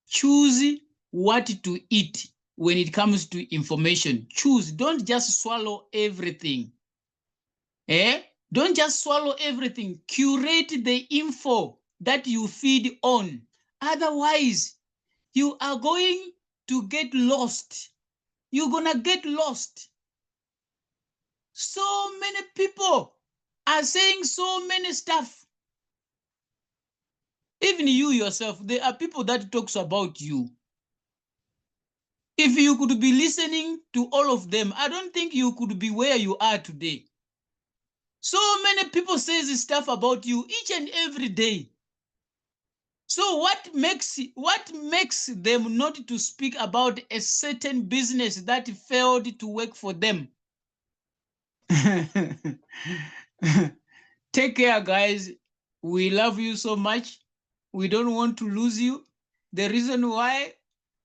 Choose what to eat when it comes to information. Choose. Don't just swallow everything. Don't just swallow everything. Curate the info that you feed on. Otherwise, you are going to get lost. You're going to get lost. So many people are saying so many stuff. Even you yourself, there are people that talks about you. If you could be listening to all of them, I don't think you could be where you are today. So many people say this stuff about you each and every day. So what makes them not to speak about a certain business that failed to work for them? Take care, guys. We love you so much. We don't want to lose you. The reason why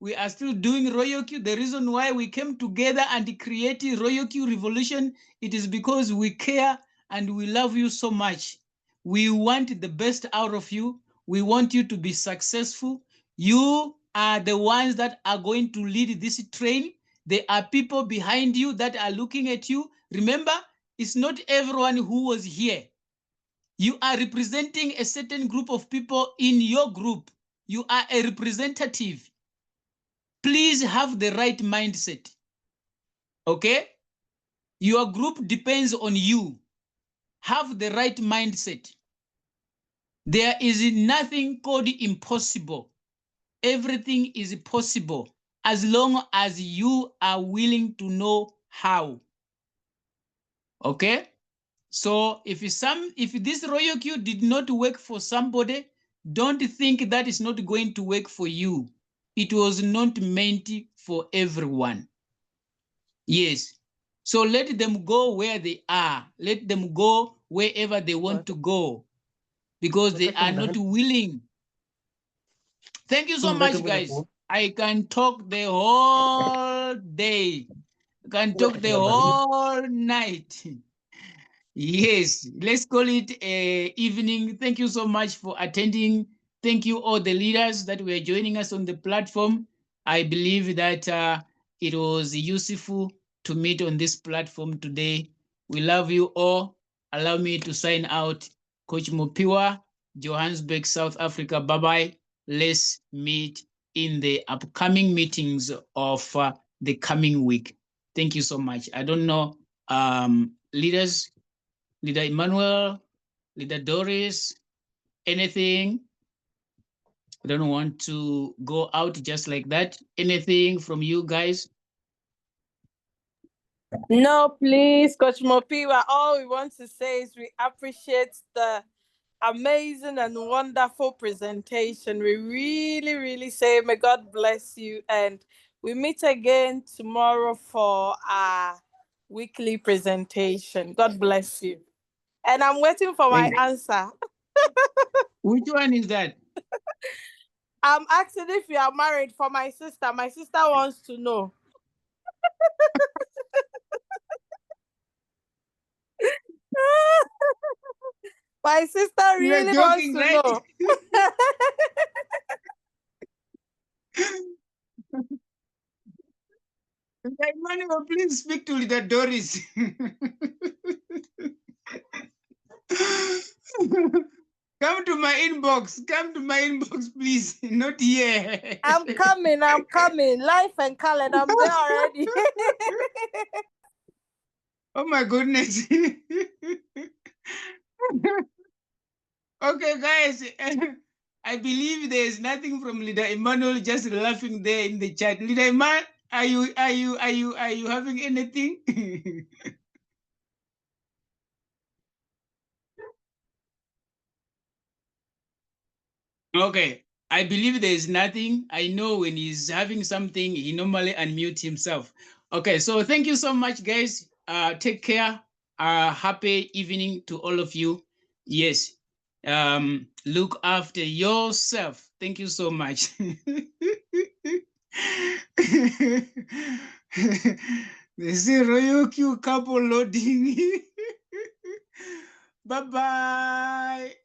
we are still doing Royal Q, the reason why we came together and created Royal Q Revolution, it is because we care and we love you so much. We want the best out of you. We want you to be successful. You are the ones that are going to lead this train. There are people behind you that are looking at you. Remember, it's not everyone who was here. You are representing a certain group of people in your group. You are a representative. Please have the right mindset. Okay? Your group depends on you. Have the right mindset. There is nothing called impossible. Everything is possible as long as you are willing to know how. Okay? So if this Royal Q did not work for somebody, don't think that is not going to work for you. It was not meant for everyone. Yes. So let them go where they are. Let them go wherever they want to go because they are not willing. Thank you so much, guys. I can talk the whole day. I can talk the whole night. Yes, let's call it a evening. Thank you so much for attending. Thank you all the leaders that were joining us on the platform. I believe that it was useful to meet on this platform today. We love you all. Allow me to sign out. Coach Mupiwa, Johannesburg, South Africa. Bye-bye. Let's meet in the upcoming meetings of the coming week. Thank you so much. I don't know, leaders, Leader Emmanuel, Leader Doris, anything? I don't want to go out just like that. Anything from you guys? No, please, Coach Mupiwa. All we want to say is we appreciate the amazing and wonderful presentation. We really, really say may God bless you. And we meet again tomorrow for our weekly presentation. God bless you. And I'm waiting for my answer. Which one is that? I'm asking if you are married for my sister. My sister wants to know. My sister really joking, wants to know. Emmanuel, please speak to Leader Doris. Come Come to my inbox. Come to my inbox, please. Not here. I'm coming. Life and Khaled, I'm there already. Oh my goodness. Okay, guys. I believe there is nothing from Leader Emmanuel just laughing there in the chat. Leader Emmanuel, are you having anything? Okay, I believe there is nothing. I know when he's having something, he normally unmutes himself. Okay, so thank you so much, guys. Take care. Happy evening to all of you. Yes. Look after yourself. Thank you so much. The Zero Q couple loading. Bye bye.